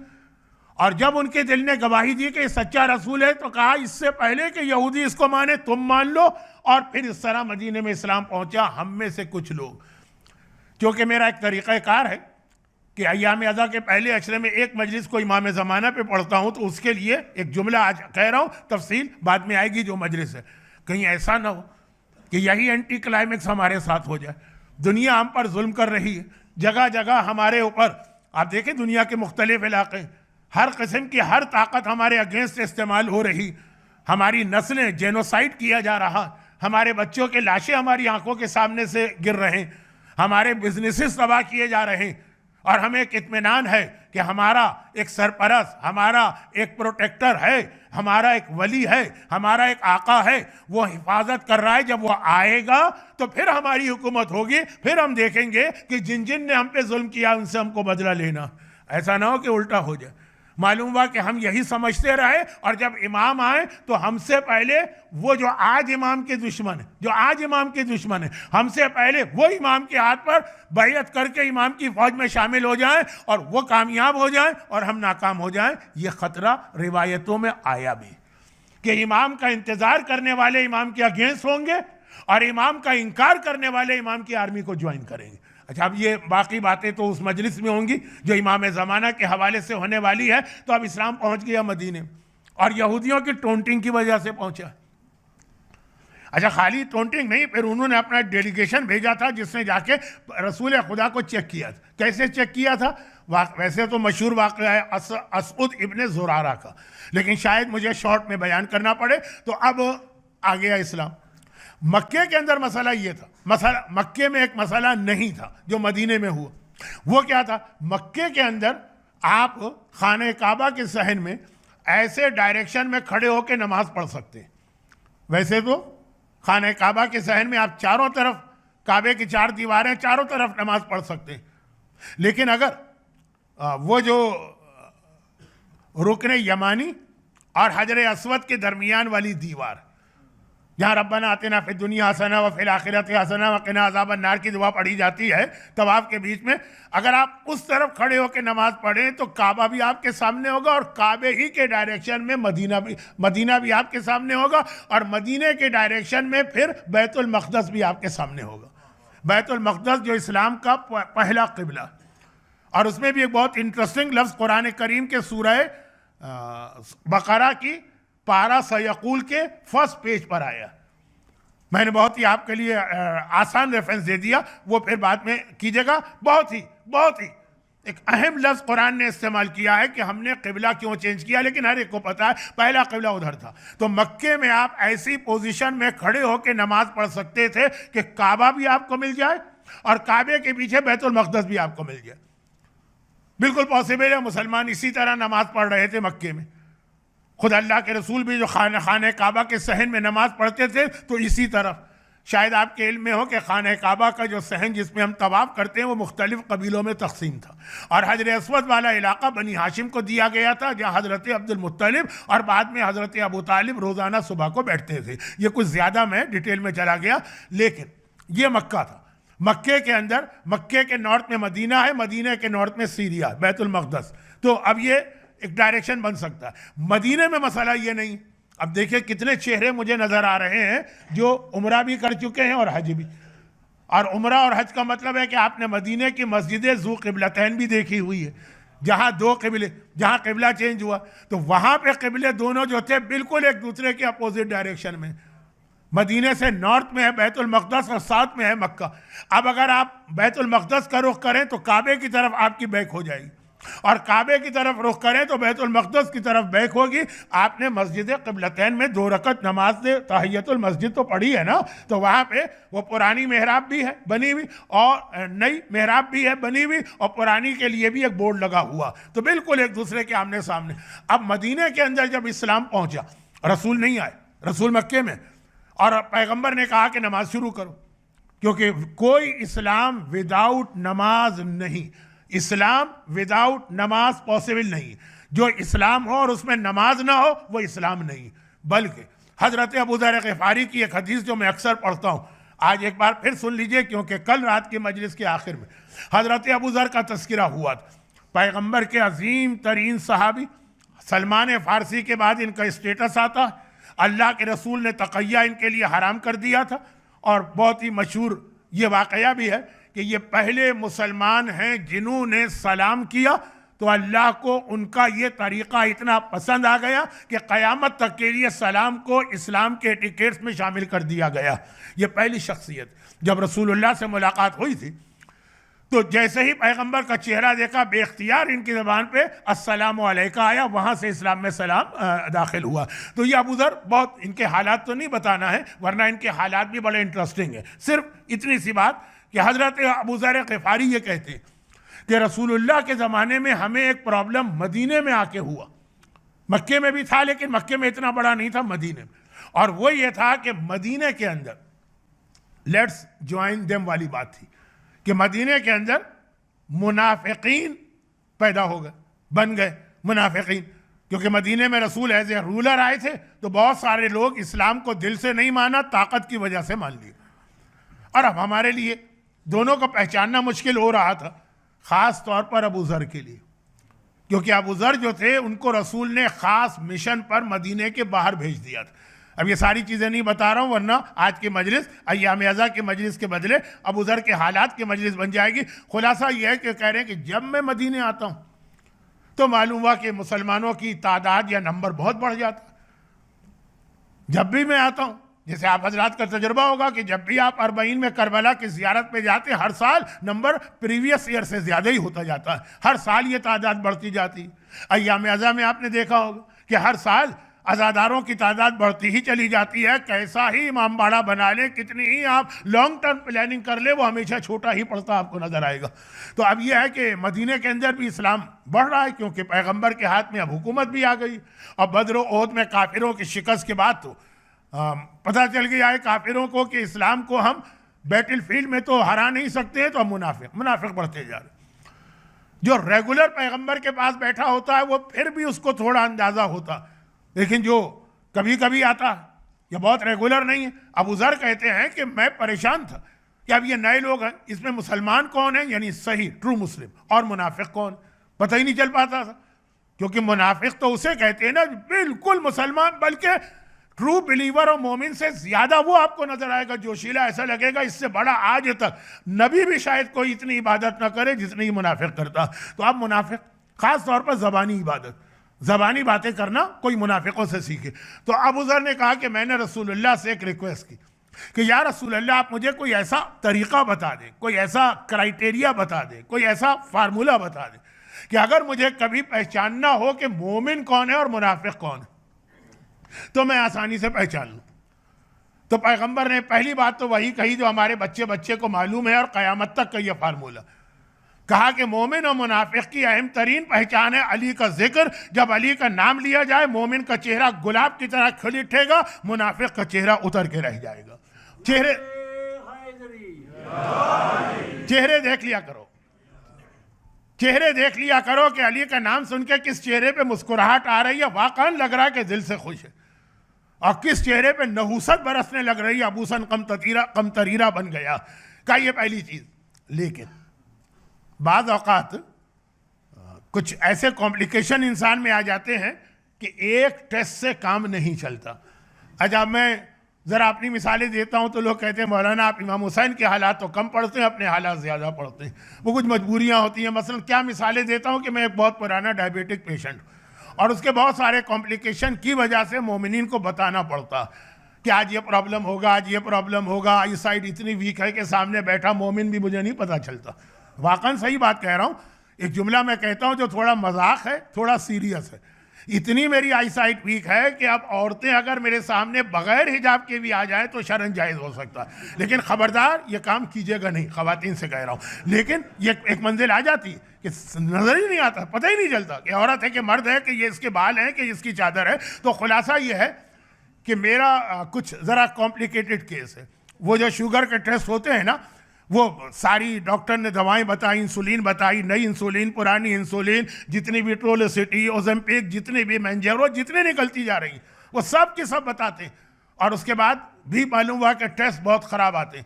और जब उनके दिल ने गवाही दी कि सच्चा रसूल है, तो कहा इससे पहले कि यहूदी इसको माने तुम मान लो। और फिर इस तरह मदीने में इस्लाम पहुंचा। हम में से कुछ लोग, क्योंकि मेरा एक तरीक़ाकार है कि अय्याम अज़ा के पहले अशरे में एक मजलिस को इमाम ज़माना पे पढ़ता हूँ, तो उसके लिए एक जुमला आज कह रहा हूँ, तफसील बाद में आएगी जो मजलिस है। कहीं ऐसा ना हो कि यही एंटी क्लाइमेक्स हमारे साथ हो जाए। दुनिया हम पर जुल्म कर रही है, जगह जगह हमारे ऊपर, आप देखें दुनिया के मुख्तलिफ इलाके, हर किस्म की हर ताकत हमारे अगेंस्ट इस्तेमाल हो रही, हमारी नस्लें जेनोसाइड किया जा रहा, हमारे बच्चों के लाशें हमारी आंखों के सामने से गिर रहे हैं, हमारे बिजनेसेस तबाह किए जा रहे हैं। और हमें एक इत्मीनान है कि हमारा एक सरपरस्त, हमारा एक प्रोटेक्टर है, हमारा एक वली है, हमारा एक आका है, वो हिफाजत कर रहा है। जब वो आएगा तो फिर हमारी हुकूमत होगी, फिर हम देखेंगे कि जिन जिन ने हम पे जुल्म किया उनसे हमको बदला लेना। ऐसा ना हो कि उल्टा हो जाए। मालूम हुआ कि हम यही समझते रहे, और जब इमाम आए तो हमसे पहले वो जो आज इमाम के दुश्मन है, जो आज इमाम के दुश्मन है, हमसे पहले वो इमाम के हाथ पर बैयत करके इमाम की फौज में शामिल हो जाएं और वो कामयाब हो जाएं और हम नाकाम हो जाएं। ये खतरा रिवायतों में आया भी कि इमाम का इंतजार करने वाले इमाम के अगेंस्ट होंगे और इमाम का इनकार करने वाले इमाम की आर्मी को ज्वाइन करेंगे। अच्छा, अब ये बाकी बातें तो उस मजलिस में होंगी जो इमाम ज़माना के हवाले से होने वाली है। तो अब इस्लाम पहुंच गया मदीने और यहूदियों की टोंटिंग की वजह से पहुंचा। अच्छा, खाली टोंटिंग नहीं, फिर उन्होंने अपना डेलीगेशन भेजा था जिसने जाके रसूल खुदा को चेक किया था। कैसे चेक किया था? वैसे तो मशहूर वाक़या है असउद इब्ने जुरारा का, लेकिन शायद मुझे शॉर्ट में बयान करना पड़े। तो अब आ गया इस्लाम। मक्के के अंदर मसला ये था, मक्के में एक मसला नहीं था जो मदीने में हुआ। वो क्या था? मक्के के अंदर आप खाने काबा के सहन में ऐसे डायरेक्शन में खड़े होकर नमाज पढ़ सकते हैं। वैसे तो खाने काबा के सहन में आप चारों तरफ, काबे की 4 दीवारें, चारों तरफ नमाज पढ़ सकते हैं। लेकिन अगर वो जो रुकने यमानी और हजर अस्वद के दरमियान वाली दीवार, जहाँ रब्बना आतिना फिद दुनिया हसना व फिल आखिरति हसना व क़िना अज़ाबन नार की दुआ पढ़ी जाती है तवाफ के बीच में, अगर आप उस तरफ खड़े होकर नमाज पढ़ें तो काबा भी आपके सामने होगा और काबे ही के डायरेक्शन में मदीना भी आपके सामने होगा, और मदीने के डायरेक्शन में फिर बैतुल मक़दस भी आपके सामने होगा। बैतुल मक़दस जो इस्लाम का पहला क़िबला, और उसमें भी एक बहुत इंटरेस्टिंग लफ्ज़ कुरान करीम के सूरह बकरा की पारा सयकूल के फर्स्ट पेज पर आया। मैंने बहुत ही आपके लिए आसान रेफरेंस दे दिया, वो फिर बाद में कीजिएगा। बहुत ही एक अहम लफ्ज़ कुरान ने इस्तेमाल किया है कि हमने क़िबला क्यों चेंज किया, लेकिन हर एक को पता है पहला क़िबला उधर था। तो मक्के में आप ऐसी पोजीशन में खड़े होकर नमाज पढ़ सकते थे कि काबा भी आपको मिल जाए और काबे के पीछे बैतुल मक़दस भी आपको मिल जाए। बिल्कुल पॉसिबल है। मुसलमान इसी तरह नमाज पढ़ रहे थे मक्के में। खुद अल्लाह के रसूल भी जो खाने काबा के सहन में नमाज पढ़ते थे तो इसी तरफ। शायद आपके इल्म में हो कि खाने काबा का जो सहन जिसमें हम तवाफ करते हैं वो मुख्तलिफ कबीलों में तकसीम था, और हजर अस्वद वाला इलाका बनी हाशिम को दिया गया था, जहाँ हज़रत अब्दुल मुत्तलिब और बाद में हज़रत अबू तालिब रोज़ाना सुबह को बैठते थे। ये कुछ ज़्यादा मैं डिटेल में चला गया, लेकिन ये मक्का था। मक्के के अंदर, मक्के के नॉर्थ में मदीना है, मदीने के नॉर्थ में सीरिया, बैतुल मक़दस। तो अब ये एक डायरेक्शन बन सकता है। मदीने में मसला ये नहीं, अब देखिए कितने चेहरे मुझे नजर आ रहे हैं जो उम्रा भी कर चुके हैं और हज भी। और उम्रा और हज का मतलब है कि आपने मदीने की मस्जिद ज़ू क़िबलतैन भी देखी हुई है, जहाँ दो क़िबले, जहाँ क़िबला चेंज हुआ तो वहाँ पे क़िबले दोनों जो थे बिल्कुल एक दूसरे के अपोजिट डायरेक्शन में। मदीने से नॉर्थ में है बैतुल मक़दस और साउथ में है मक्का। अब अगर आप बैतुल मक़दस का रुख करें तो काबे की तरफ आपकी बैक हो जाएगी, और काबे की तरफ रुख करें तो बैतुल मक़दस की तरफ बैक होगी। आपने मस्जिद क़िबलतैन में 2 रकत नमाज से तहियतुल मस्जिद तो पढ़ी है ना, तो वहाँ पे वो पुरानी मेहराब भी है बनी हुई और नई मेहराब भी है बनी हुई, और पुरानी के लिए भी एक बोर्ड लगा हुआ, तो बिल्कुल एक दूसरे के आमने सामने। अब मदीने के अंदर जब इस्लाम पहुंचा, रसूल नहीं आए, रसूल मक्के में, और पैगंबर ने कहा कि नमाज शुरू करो, क्योंकि कोई इस्लाम विदाउट नमाज नहीं, इस्लाम विदाउट नमाज पॉसिबल नहीं। जो इस्लाम हो और उसमें नमाज ना हो वो इस्लाम नहीं। बल्कि हजरत अबू ज़र ग़िफ़ारी की एक हदीस जो मैं अक्सर पढ़ता हूँ, आज एक बार फिर सुन लीजिए, क्योंकि कल रात की मजलिस के आखिर में हजरत अबू ज़र का तस्करा हुआ था। पैगंबर के अजीम तरीन सहाबी सलमान फ़ारसी के बाद इनका स्टेटस आता है। अल्लाह के रसूल ने तक़य्या इनके लिए हराम कर दिया था, और बहुत ही मशहूर ये वाक़या भी है कि ये पहले मुसलमान हैं जिन्होंने सलाम किया, तो अल्लाह को उनका ये तरीक़ा इतना पसंद आ गया कि क़यामत तक के लिए सलाम को इस्लाम के एटिकेट्स में शामिल कर दिया गया। ये पहली शख्सियत। जब रसूलुल्लाह से मुलाकात हुई थी तो जैसे ही पैगंबर का चेहरा देखा, बेख्तियार इनकी ज़बान पे अस्सलामु अलैका आया, वहाँ से इस्लाम में सलाम दाखिल हुआ। तो ये अबू ज़र, बहुत इनके हालात तो नहीं बताना है वरना इनके हालात भी बड़े इंटरेस्टिंग है। सिर्फ इतनी सी बात कि हज़रत अबू ज़र ग़िफ़ारी ये कहते हैं कि रसूलुल्लाह के ज़माने में हमें एक प्रॉब्लम मदीने में आके हुआ। मक्के में भी था लेकिन मक्के में इतना बड़ा नहीं था, मदीने में। और वो ये था कि मदीने के अंदर लेट्स ज्वाइन देम वाली बात थी कि मदीने के अंदर मुनाफिकीन पैदा हो गए, बन गए मुनाफिकीन, क्योंकि मदीने में रसूल एज ए रूलर आए थे, तो बहुत सारे लोग इस्लाम को दिल से नहीं माना, ताकत की वजह से मान लिया। और अब हमारे लिए दोनों को पहचानना मुश्किल हो रहा था, ख़ास तौर पर अबू ज़र के लिए, क्योंकि अबू ज़र जो थे उनको रसूल ने ख़ास मिशन पर मदीने के बाहर भेज दिया था। अब ये सारी चीज़ें नहीं बता रहा हूँ वरना आज की मजलिस अय्याम अज़ा की मजलिस के बदले अबू ज़र के हालात की मजलिस बन जाएगी। खुलासा ये है कि कह रहे हैं कि जब मैं मदीने आता हूँ तो मालूम हुआ कि मुसलमानों की तादाद या नंबर बहुत बढ़ जाता। जब भी मैं आता हूँ, जैसे आप हजरात का तजुर्बा होगा कि जब भी आप अरबईन में करबला की ज़ियारत पे जाते हैं, हर साल नंबर प्रीवियस ईयर से ज़्यादा ही होता जाता है, हर साल ये तादाद बढ़ती जाती है। अय्याम अज़ा में आपने देखा होगा कि हर साल अज़ादारों की तादाद बढ़ती ही चली जाती है। कैसा ही इमाम बाड़ा बना लें, कितनी ही आप लॉन्ग टर्म प्लानिंग कर ले, वो हमेशा छोटा ही पड़ता आपको नजर आएगा। तो अब यह है कि मदीने के अंदर भी इस्लाम बढ़ रहा है, क्योंकि पैगंबर के हाथ में अब हुकूमत भी आ गई। और बद्र ओहद में काफिरों की शिकस्त के बाद तो पता चल गया है काफिरों को कि इस्लाम को हम बैटल फील्ड में तो हरा नहीं सकते हैं, तो अब मुनाफिक बढ़ते जा रहे। जो रेगुलर पैगंबर के पास बैठा होता है वो फिर भी उसको थोड़ा अंदाजा होता, लेकिन जो कभी कभी आता ये बहुत रेगुलर नहीं है। अबू ज़र कहते हैं कि मैं परेशान था कि अब ये नए लोग हैं, इसमें मुसलमान कौन है, यानी सही ट्रू मुस्लिम, और मुनाफिक कौन, पता ही नहीं चल पाता था। क्योंकि मुनाफिक तो उसे कहते हैं ना बिल्कुल मुसलमान, बल्कि ट्रू बिलीवर और मोमिन से ज्यादा वो आपको नजर आएगा जोशीला, ऐसा लगेगा इससे बड़ा आज तक नबी भी शायद कोई इतनी इबादत ना करे जितनी मुनाफिक करता। तो अब मुनाफिक खास तौर पर ज़बानी इबादत, ज़बानी बातें करना कोई मुनाफिकों से सीखे। तो अबू ज़र ने कहा कि मैंने रसूलुल्लाह से एक रिक्वेस्ट की कि या रसूलुल्लाह आप मुझे कोई ऐसा तरीक़ा बता दें, कोई ऐसा क्राइटेरिया बता दें, कोई ऐसा फार्मूला बता दें कि अगर मुझे कभी पहचानना हो कि मोमिन कौन है और मुनाफिक कौन है तो मैं आसानी से पहचान लूँ। तो पैगंबर ने पहली बात तो वही कही जो हमारे बच्चे बच्चे को मालूम है और क़यामत तक का ये फार्मूला, कहा कि मोमिन और मुनाफिक की अहम तरीन पहचान है अली का जिक्र। जब अली का नाम लिया जाए मोमिन का चेहरा गुलाब की तरह खिल उठेगा, मुनाफिक का चेहरा उतर के रह जाएगा। चेहरे देख लिया करो, चेहरे देख लिया करो कि अली का नाम सुन के किस चेहरे पे मुस्कुराहट आ रही है, वाकई लग रहा है कि दिल से खुश है, और किस चेहरे पे नहूसत बरसने लग रही है, अबूसन कमतरीरा बन गया का। ये पहली चीज। लेकिन बाज़ औक़ात कुछ ऐसे कॉम्प्लिकेशन इंसान में आ जाते हैं कि एक टेस्ट से काम नहीं चलता। अच्छा, मैं ज़रा अपनी मिसालें देता हूँ तो लोग कहते हैं मौलाना आप इमाम हुसैन के हालात तो कम पढ़ते हैं, अपने हालात ज़्यादा पढ़ते हैं। वो कुछ मजबूरियाँ होती हैं। मसलन क्या मिसालें देता हूँ कि मैं एक बहुत पुराना डायबिटिक पेशेंट हूँ और उसके बहुत सारे कॉम्प्लिकेशन की वजह से मोमिनीन को बताना पड़ता कि आज ये प्रॉब्लम होगा, आज ये प्रॉब्लम होगा, आई साइड इतनी वीक है कि सामने बैठा मोमिन भी मुझे नहीं पता चलता। वाकई सही बात कह रहा हूँ। एक जुमला मैं कहता हूँ जो थोड़ा मजाक है, थोड़ा सीरियस है। इतनी मेरी आई साइट वीक है कि अब औरतें अगर मेरे सामने बगैर हिजाब के भी आ जाएं तो शर्म जायज़ हो सकता है, लेकिन ख़बरदार ये काम कीजिएगा नहीं, ख़वातीन से कह रहा हूँ। लेकिन ये एक मंजिल आ जाती है कि नज़र ही नहीं आता, पता ही नहीं चलता कि औरत है कि मर्द है, कि ये इसके बाल हैं कि इसकी चादर है। तो खुलासा ये है कि मेरा कुछ ज़रा कॉम्प्लिकेटेड केस है। वो जो शुगर के टेस्ट होते हैं ना, वो सारी डॉक्टर ने दवाएं बताई, इंसुलिन बताई, नई इंसुलिन, पुरानी इंसुलिन, जितनी भी ट्रोलेसिटी, ओजेम्पिक, जितनी भी मैंजेरो, जितनी निकलती जा रही, वो सब के सब बताते हैं। और उसके बाद भी मालूम हुआ कि टेस्ट बहुत ख़राब आते हैं।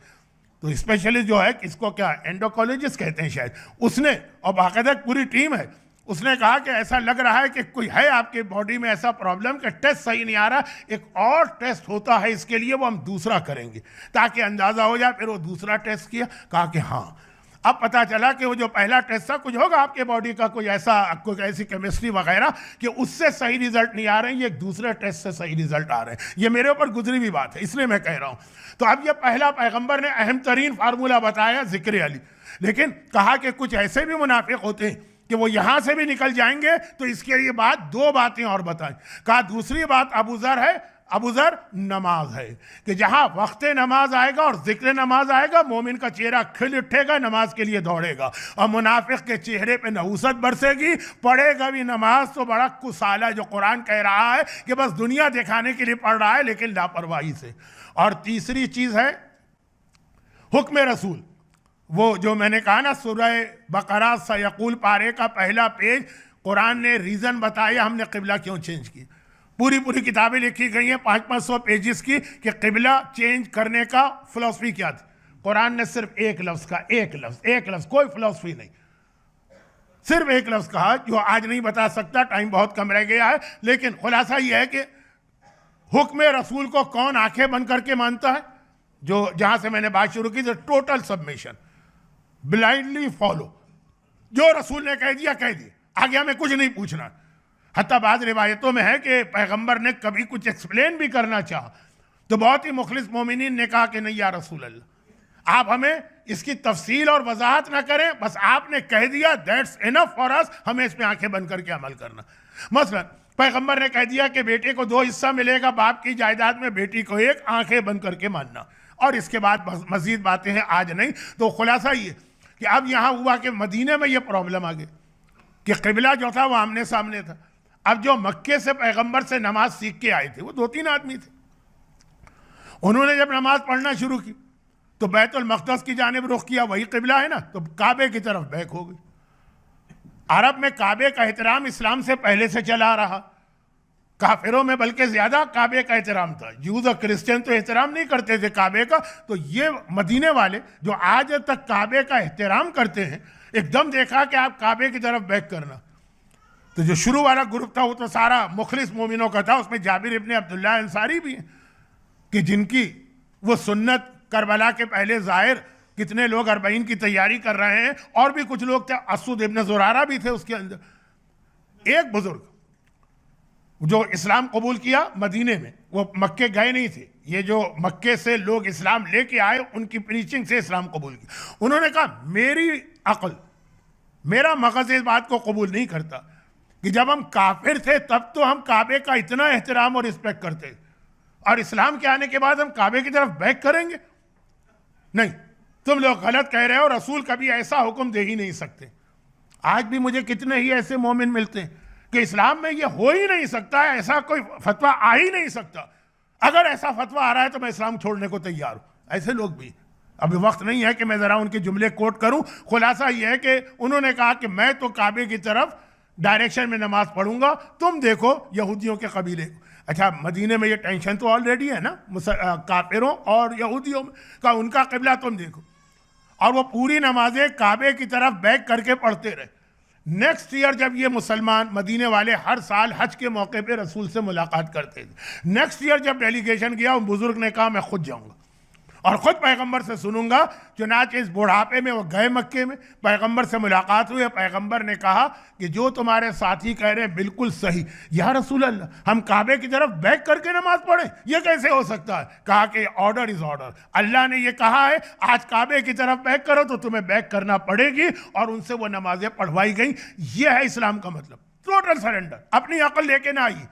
तो स्पेशलिस्ट जो है, इसको क्या एंडोकोलॉजिस्ट कहते हैं शायद, उसने, और बाकायदा पूरी टीम है, उसने कहा कि ऐसा लग रहा है कि कोई है आपके बॉडी में ऐसा प्रॉब्लम कि टेस्ट सही नहीं आ रहा, एक और टेस्ट होता है इसके लिए, वो हम दूसरा करेंगे ताकि अंदाज़ा हो जाए। फिर वो दूसरा टेस्ट किया, कहा कि हाँ, अब पता चला कि वो जो पहला टेस्ट था, कुछ होगा आपके बॉडी का कोई ऐसी केमिस्ट्री वगैरह कि उससे सही रिजल्ट नहीं आ रहे हैं, ये दूसरे टेस्ट से सही रिजल्ट आ रहे हैं। ये मेरे ऊपर गुजरी हुई बात है, इसलिए मैं कह रहा हूँ। तो अब ये पहला पैगम्बर ने अहम तरीन फार्मूला बताया, जिक्र अली, लेकिन कहा कि कुछ ऐसे भी मुनाफिक होते हैं कि वो यहां से भी निकल जाएंगे, तो इसके लिए दो बातें और बताएं। कहा दूसरी बात अबू ज़र है, अबू ज़र नमाज है, कि जहां वक्त नमाज आएगा और जिक्र नमाज आएगा, मोमिन का चेहरा खिल उठेगा, नमाज के लिए दौड़ेगा, और मुनाफिक के चेहरे पे नहूसत बरसेगी, पढ़ेगा भी नमाज तो बड़ा कुसाला, जो कुरान कह रहा है कि बस दुनिया दिखाने के लिए पढ़ रहा है, लेकिन लापरवाही से। और तीसरी चीज है हुक्म रसूल। वो जो मैंने कहा ना, सूरह बकरा सयक़ूल पारे का पहला पेज, कुरान ने रीज़न बताया हमने क़िबला क्यों चेंज की। पूरी किताबें लिखी गई हैं 500-500 पेजेस की कि क़िबला चेंज करने का फ़िलॉसफ़ी क्या थी। कुरान ने सिर्फ एक लफ्ज़ का, एक लफ्ज़, कोई फ़िलॉसफ़ी नहीं, सिर्फ एक लफ्ज़ कहा जो आज नहीं बता सकता, टाइम बहुत कम रह गया है। लेकिन खुलासा यह है कि हुक्म रसूल को कौन आंखें बंद करके मानता है, जो जहाँ से मैंने बात शुरू की, टोटल सबमिशन, ब्लाइंडली फॉलो, जो रसूल ने कह दिया कह दिया, आगे हमें कुछ नहीं पूछना। हत्ता बाद रिवायतों में है कि पैगंबर ने कभी कुछ एक्सप्लेन भी करना चाहा तो बहुत ही मुखलिस मोमिनीन ने कहा कि नहीं या रसूल अल्लाह, आप हमें इसकी तफसील और वजाहत ना करें, बस आपने कह दिया, दैट्स इनफ फॉर अस, हमें इसमें आंखें बंद करके अमल करना। मसलन पैगंबर ने कह दिया कि बेटे को 2 हिस्सा मिलेगा, बाप की जायदाद में बेटी को 1, आंखें बंद करके मानना, और इसके बाद मजीद बातें हैं, आज नहीं। तो खुलासा ये कि अब यहाँ हुआ कि मदीने में ये प्रॉब्लम आ गई कि क़िबला जो था वो आमने सामने था। अब जो मक्के से पैगंबर से नमाज सीख के आए थे वो 2-3 आदमी थे। उन्होंने जब नमाज पढ़ना शुरू की तो बैतुल मक़दस की जानिब रुख किया, वही क़िबला है ना, तो काबे की तरफ बैक हो गई। अरब में काबे का एहतराम इस्लाम से पहले से चला रहा, काफिरों में बल्कि ज्यादा काबे का एहतराम था। यूद और क्रिश्चियन तो एहतराम नहीं करते थे काबे का, तो ये मदीने वाले जो आज तक काबे का एहतराम करते हैं, एकदम देखा कि आप काबे की तरफ बैक करना। तो जो शुरू वाला ग्रुप था वो तो सारा मुखलिस मोमिनों का था, उसमें जाबिर इब्ने अब्दुल्लाह अंसारी भी हैं कि जिनकी वो सुन्नत करबला के पहले ज़ाहिर कितने लोग 40 की तैयारी कर रहे हैं, और भी कुछ लोग थे, असुद इब्ने ज़ुरारा भी थे उसके अंदर। एक बुजुर्ग जो इस्लाम कबूल किया मदीने में, वो मक्के गए नहीं थे, ये जो मक्के से लोग इस्लाम लेके आए उनकी प्रीचिंग से इस्लाम कबूल किया। उन्होंने कहा मेरी अक्ल, मेरा मगज़ इस बात को कबूल नहीं करता कि जब हम काफिर थे तब तो हम काबे का इतना एहतराम और रिस्पेक्ट करते, और इस्लाम के आने के बाद हम काबे की तरफ बैक करेंगे। नहीं, तुम लोग गलत कह रहे हो, रसूल कभी ऐसा हुक्म दे ही नहीं सकते। आज भी मुझे कितने ही ऐसे मोमिन मिलते हैं कि इस्लाम में ये हो ही नहीं सकता है, ऐसा कोई फतवा आ ही नहीं सकता, अगर ऐसा फतवा आ रहा है तो मैं इस्लाम छोड़ने को तैयार हूँ। ऐसे लोग भी, अभी वक्त नहीं है कि मैं ज़रा उनके जुमले कोट करूँ। खुलासा ये है कि उन्होंने कहा कि मैं तो काबे की तरफ डायरेक्शन में नमाज पढ़ूंगा, तुम देखो यहूदियों के कबीले। अच्छा, मदीने में ये टेंशन तो ऑलरेडी है ना काफिरों और यहूदियों का, उनका क़िबला तुम देखो। और वो पूरी नमाजें काबे की तरफ बैक करके पढ़ते रहे, नेक्स्ट ईयर जब ये मुसलमान मदीने वाले हर साल हज के मौके पे रसूल से मुलाकात करते थे, नेक्स्ट ईयर जब डेलीगेशन गया, उन बुजुर्ग ने कहा मैं खुद जाऊंगा और खुद पैगंबर से सुनूंगा। चुनांचे इस बुढ़ापे में वो गए मक्के में, पैगंबर से मुलाकात हुई। पैगंबर ने कहा कि जो तुम्हारे साथी कह रहे हैं बिल्कुल सही, या रसूल अल्लाह हम काबे की तरफ बैक करके नमाज पढ़े, ये कैसे हो सकता है? कहा कि ऑर्डर इज ऑर्डर, अल्लाह ने ये कहा है आज काबे की तरफ बैक करो तो तुम्हें बैक करना पड़ेगी, और उनसे वो नमाजें पढ़वाई गई। ये है इस्लाम का मतलब, टोटल सरेंडर। अपनी अकल लेके ना आई,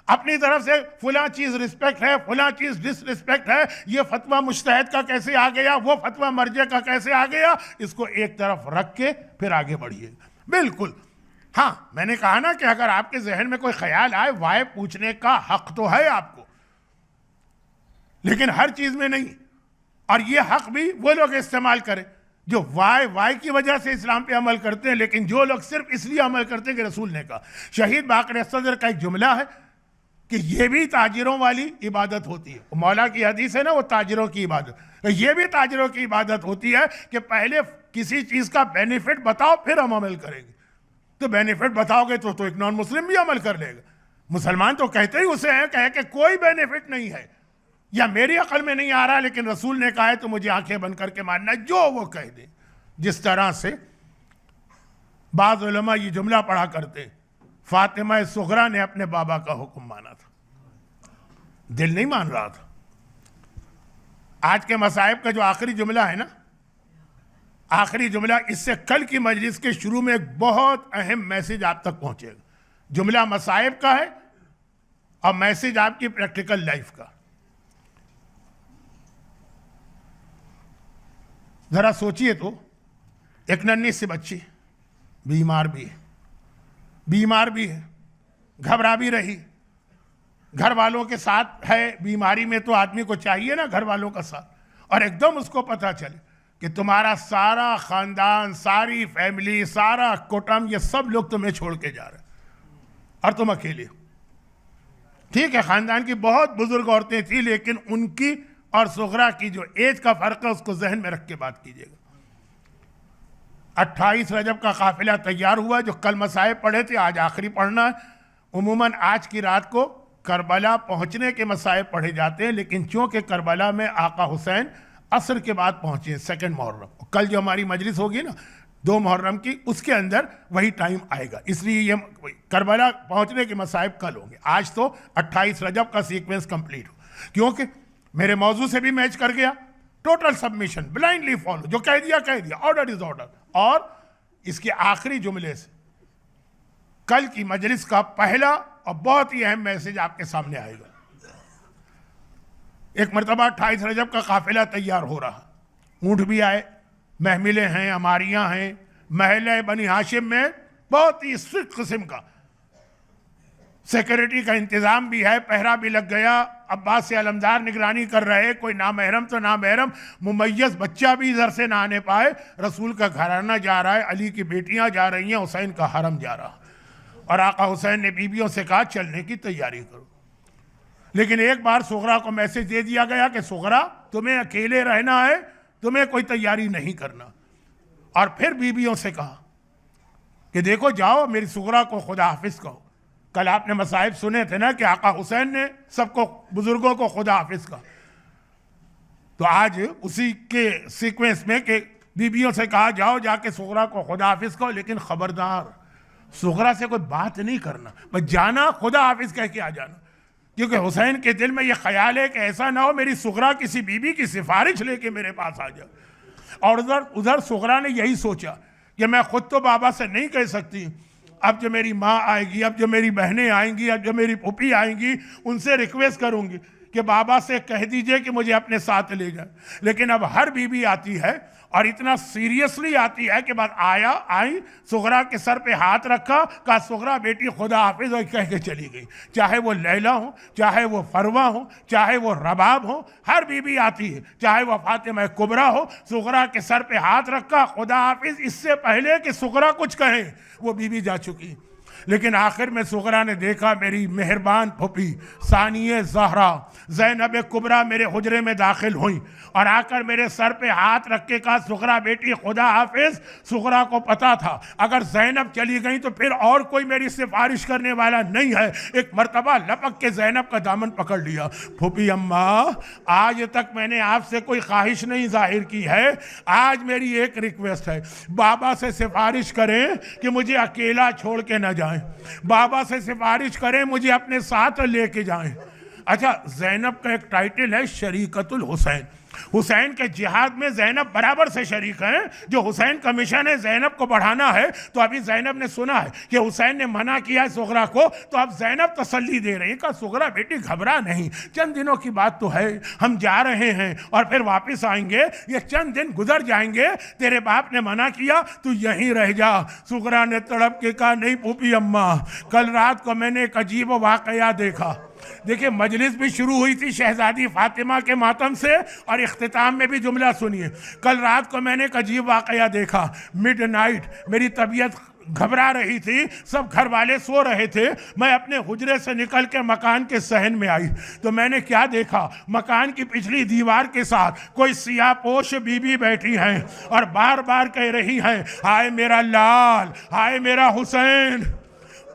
अपनी तरफ से फुला चीज रिस्पेक्ट है, फुला चीज डिसरिस्पेक्ट है, ये फतवा मुज्तहिद का कैसे आ गया, वो फतवा मर्जे का कैसे आ गया, इसको एक तरफ रख के फिर आगे बढ़िए। बिल्कुल हाँ, मैंने कहा ना कि अगर आपके जहन में कोई ख्याल आए, वाय पूछने का हक तो है आपको, लेकिन हर चीज में नहीं। और ये हक भी वो लोग इस्तेमाल करें जो वाय की वजह से इस्लाम पे अमल करते हैं, लेकिन जो लोग सिर्फ इसलिए अमल करते हैं कि रसूल ने कहा। शहीद बाक़र सदर का एक जुमला है कि ये भी ताजिरों वाली इबादत होती है। मौला की हदीस है ना, वो ताजिरों की इबादत, ये भी ताजिरों की इबादत होती है कि पहले किसी चीज का बेनिफिट बताओ फिर हम अमल करेंगे। तो बेनिफिट बताओगे तो एक नॉन मुस्लिम भी अमल कर लेगा। मुसलमान तो कहते ही उसे है, कहे कि कोई बेनिफिट नहीं है या मेरी अकल में नहीं आ रहा, लेकिन रसूल ने कहा है तो मुझे आंखें बंद करके मानना जो वो कह दे। जिस तरह से बाज़ उलमा ये जुमला पढ़ा करते, फातिमा सुगरा ने अपने बाबा का हुक्म माना था, दिल नहीं मान रहा था। आज के मसाइब का जो आखिरी जुमला है ना, आखिरी जुमला, इससे कल की मजलिस के शुरू में एक बहुत अहम मैसेज आप तक पहुंचेगा। जुमला मसाइब का है और मैसेज आपकी प्रैक्टिकल लाइफ का। जरा सोचिए तो, एक नन्ही सी बच्ची बीमार भी है, घबरा भी रही, घर वालों के साथ है। बीमारी में तो आदमी को चाहिए ना घर वालों का साथ, और एकदम उसको पता चले कि तुम्हारा सारा खानदान, सारी फैमिली, सारा कुटुंब, ये सब लोग तुम्हें छोड़ के जा रहे और तुम अकेले हो। ठीक है, खानदान की बहुत बुजुर्ग औरतें थी, लेकिन उनकी और सुगरा की जो एज का फर्क है उसको जहन में रख के बात कीजिएगा। 28 रजब का काफिला तैयार हुआ, जो कल मसाइब पढ़े थे आज आखिरी पढ़ना है। उमूमन आज की रात को करबला पहुंचने के मसाइब पढ़े जाते हैं, लेकिन चूंकि करबला में आका हुसैन असर के बाद पहुंचे, सेकंड मुहर्रम, कल जो हमारी मजलिस होगी ना 2 मुहर्रम की, उसके अंदर वही टाइम आएगा, इसलिए ये करबला पहुंचने के मसाइब कल होंगे। आज तो 28 रजब का सीक्वेंस कंप्लीट हो, क्योंकि मेरे मौजू से भी मैच कर गया। टोटल सबमिशन, ब्लाइंडली फॉलो, जो कह दिया, ऑर्डर इज ऑर्डर। और इसके आखिरी जुमले से कल की मजलिस का पहला और बहुत ही अहम मैसेज आपके सामने आएगा। एक मरतबा 28 रजब का काफिला तैयार हो रहा, ऊंट भी आए, महमिलें हैं, अमारियां हैं, महल बनी हाशिम में बहुत ही स्ट्रिक्ट किस्म का सिक्योरिटी का इंतजाम भी है, पहरा भी लग गया। अब्बास से अलमदार निगरानी कर रहे, कोई नामहरम तो नामहरम, मुमय्यज बच्चा भी इधर से ना आने पाए। रसूल का घराना जा रहा है, अली की बेटियां जा रही हैं, हुसैन का हरम जा रहा। और आका हुसैन ने बीबियों से कहा चलने की तैयारी करो, लेकिन एक बार सुगरा को मैसेज दे दिया गया कि सुगरा तुम्हें अकेले रहना है, तुम्हें कोई तैयारी नहीं करना। और फिर बीबियों से कहा कि देखो जाओ मेरी सुगरा को खुदा हाफिज कहो। कल आपने मसाइब सुने थे ना कि आका हुसैन ने सबको, बुजुर्गों को खुदा हाफिज कहा, तो आज उसी के सीक्वेंस में कि बीबियों से कहा जाओ जाके सुगरा को खुदा हाफिज कहो, लेकिन खबरदार सुगरा से कोई बात नहीं करना, बस जाना खुदा हाफिज कह के आ जाना, क्योंकि हुसैन के दिल में यह ख्याल है कि ऐसा ना हो मेरी सुगरा किसी बीबी की सिफारिश लेके मेरे पास आ जाए। और उधर सुगरा ने यही सोचा कि मैं खुद तो बाबा से नहीं कह सकती, अब जो मेरी माँ आएगी, अब जो मेरी बहनें आएंगी, अब जो मेरी पुप्पी आएंगी, उनसे रिक्वेस्ट करूंगी कि बाबा से कह दीजिए कि मुझे अपने साथ ले जाए। लेकिन अब हर बीबी आती है और इतना सीरियसली आती है कि बाद आई सुगरा के सर पे हाथ रखा, कहा सुगरा बेटी खुदा हाफिज, और कह के चली गई। चाहे वो लैला हो, चाहे वो फरवा हो, चाहे वो रबाब हो, हर बीबी आती है, चाहे वो फातिमा कुबरा हो, सुगरा के सर पे हाथ रखा, खुदा हाफिज। इससे पहले कि सुगरा कुछ कहे वो बीबी जा चुकी। लेकिन आखिर में सुगरा ने देखा मेरी मेहरबान फूफी सानिया ज़हरा ज़ैनब कुबरा मेरे हुजरे में दाखिल हुई और आकर मेरे सर पे हाथ रख के कहा, सुगरा बेटी खुदा हाफिज। सुगरा को पता था अगर ज़ैनब चली गई तो फिर और कोई मेरी सिफारिश करने वाला नहीं है। एक मर्तबा लपक के ज़ैनब का दामन पकड़ लिया। फूफी अम्मा, आज तक मैंने आपसे कोई ख्वाहिश नहीं जाहिर की है, आज मेरी एक रिक्वेस्ट है, बाबा से सिफारिश करें कि मुझे अकेला छोड़ के न जाएं, बाबा से सिफारिश करें मुझे अपने साथ लेके जाएं। अच्छा, ज़ैनब का एक टाइटल है शरीकतुल हुसैन। हुसैन के जिहाद में ज़ैनब बराबर से शरीक हैं। जो हुसैन का मिशन है ज़ैनब को बढ़ाना है, तो अभी ज़ैनब ने सुना है कि हुसैन ने मना किया है सुगरा को, तो अब ज़ैनब तसल्ली दे रही है, कहा सुगरा बेटी घबरा नहीं, चंद दिनों की बात तो है, हम जा रहे हैं और फिर वापस आएंगे, ये चंद दिन गुजर जाएंगे, तेरे बाप ने मना किया तू यहीं रह जा। सुगरा ने तड़प के कहा, नहीं फूफी अम्मा, कल रात को मैंने एक अजीब वाकया देखा। देखिए, मजलिस भी शुरू हुई थी शहजादी फातिमा के मातम से और इख्तिताम में भी जुमला सुनिए। कल रात को मैंने एक अजीब वाकया देखा। मिडनाइट मेरी तबीयत घबरा रही थी, सब घर वाले सो रहे थे, मैं अपने हुजरे से निकल के मकान के सहन में आई तो मैंने क्या देखा, मकान की पिछली दीवार के साथ कोई सियापोश बीबी बैठी हैं और बार बार कह रही हैं, हाय मेरा लाल, हाय मेरा हुसैन।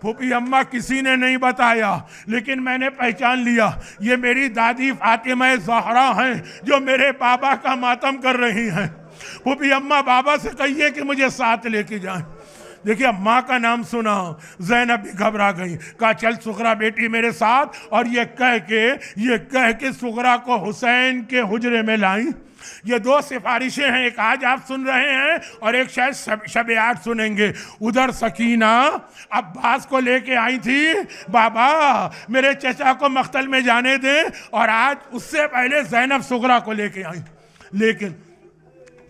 फूफी अम्मा, किसी ने नहीं बताया लेकिन मैंने पहचान लिया, ये मेरी दादी फातिमा ज़हरा हैं जो मेरे बाबा का मातम कर रही हैं। फूफी अम्मा, बाबा से कहिए कि मुझे साथ लेके जाएं। देखिए, माँ का नाम सुना, ज़ैनब भी घबरा गई, कहा चल सुगरा बेटी मेरे साथ, और ये कह के सुगरा को हुसैन के हुजरे में लाई। ये दो सिफारिशें हैं, एक आज आप सुन रहे हैं और एक शायद शब आठ सुनेंगे। उधर सकीना अब्बास को लेके आई थी, बाबा मेरे चचा को मख्तल में जाने दें, और आज उससे पहले ज़ैनब सुगरा को लेके आई। लेकिन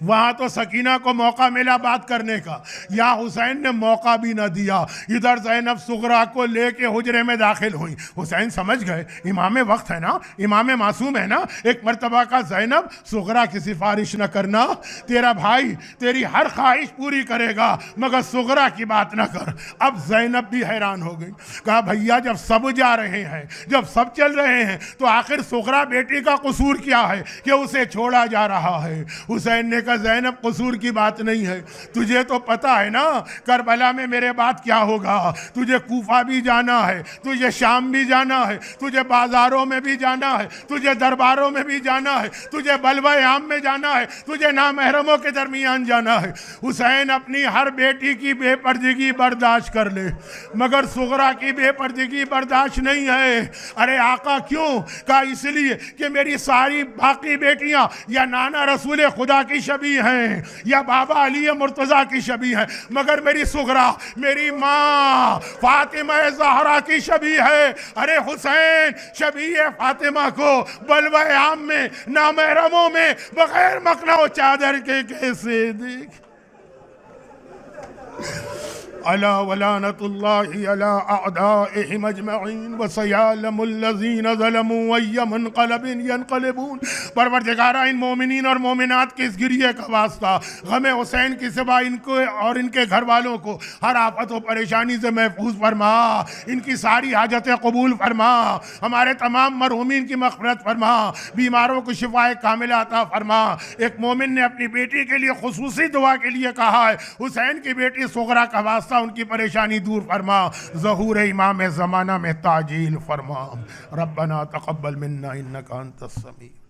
वहां तो सकीना को मौका मिला बात करने का, या हुसैन ने मौका भी ना दिया। इधर ज़ैनब सुगरा को लेके हुजरे में दाखिल हुई। हुसैन समझ गए इमाम वक्त है ना, इमाम मासूम है ना, एक मर्तबा का ज़ैनब सुगरा की सिफारिश न करना, तेरा भाई तेरी हर ख्वाहिश पूरी करेगा मगर सुगरा की बात ना कर। अब ज़ैनब भी हैरान हो गई, कहा भैया जब सब जा रहे हैं, जब सब चल रहे हैं, तो आखिर सुगरा बेटी का कसूर क्या है कि उसे छोड़ा जा रहा है। हुसैन ने ज़ैनब कसूर की बात नहीं है, तुझे तो पता है ना करबला में मेरे बाद क्या होगा, तुझे कूफा भी जाना है, तुझे शाम भी जाना है, तुझे बाजारों में भी जाना है, तुझे दरबारों में भी जाना है, तुझे बलवा आम में जाना है, तुझे नामहरमों के दरमियान जाना है। हुसैन अपनी हर बेटी की बेपर्दगी बर्दाश्त कर ले मगर सुगरा की बेपर्दगी बर्दाश्त नहीं है। अरे आका क्यों? कहा इसलिए कि मेरी सारी बाकी बेटियां या नाना रसूल खुदा की शबी हैं या बाबा अली मुर्तजा की शबी हैं, मगर मेरी सुगरा, मेरी माँ फातिमा ज़हरा की शबी है। अरे हुसैन, शबी फातिमा को बलवा आम में नामहरमों में बगैर मकना चादर के कैसे देख। अला वलानतुल्लाहि अला अअदाइहिम अजमईन व सयालमुल लज़ीना ज़लमू अय्य मुनक़लबिन यनक़लिबून। परवरदिगारा, इन मोमिनीन और मोमिनात के इस गिरिए का वास्ता, गम हुसैन की सिवा इनको और इनके घर वालों को हर आफत व परेशानी से महफूज फरमा, इनकी सारी हाजतें कबूल फरमा, हमारे तमाम मरहूमीन की मग़फ़िरत फरमा, बीमारों को शिफ़ाए कामिला अता फरमा। एक मोमिन ने अपनी बेटी के लिए खुसूसी दुआ के लिए कहा है, हुसैन की बेटी सुगरा का वास्ता उनकी परेशानी दूर फरमा, ज़हूर इमाम ज़माना में ताजील फरमा। रब्बना तक़ब्बल मिन्ना इन्नका अंतस समीअ।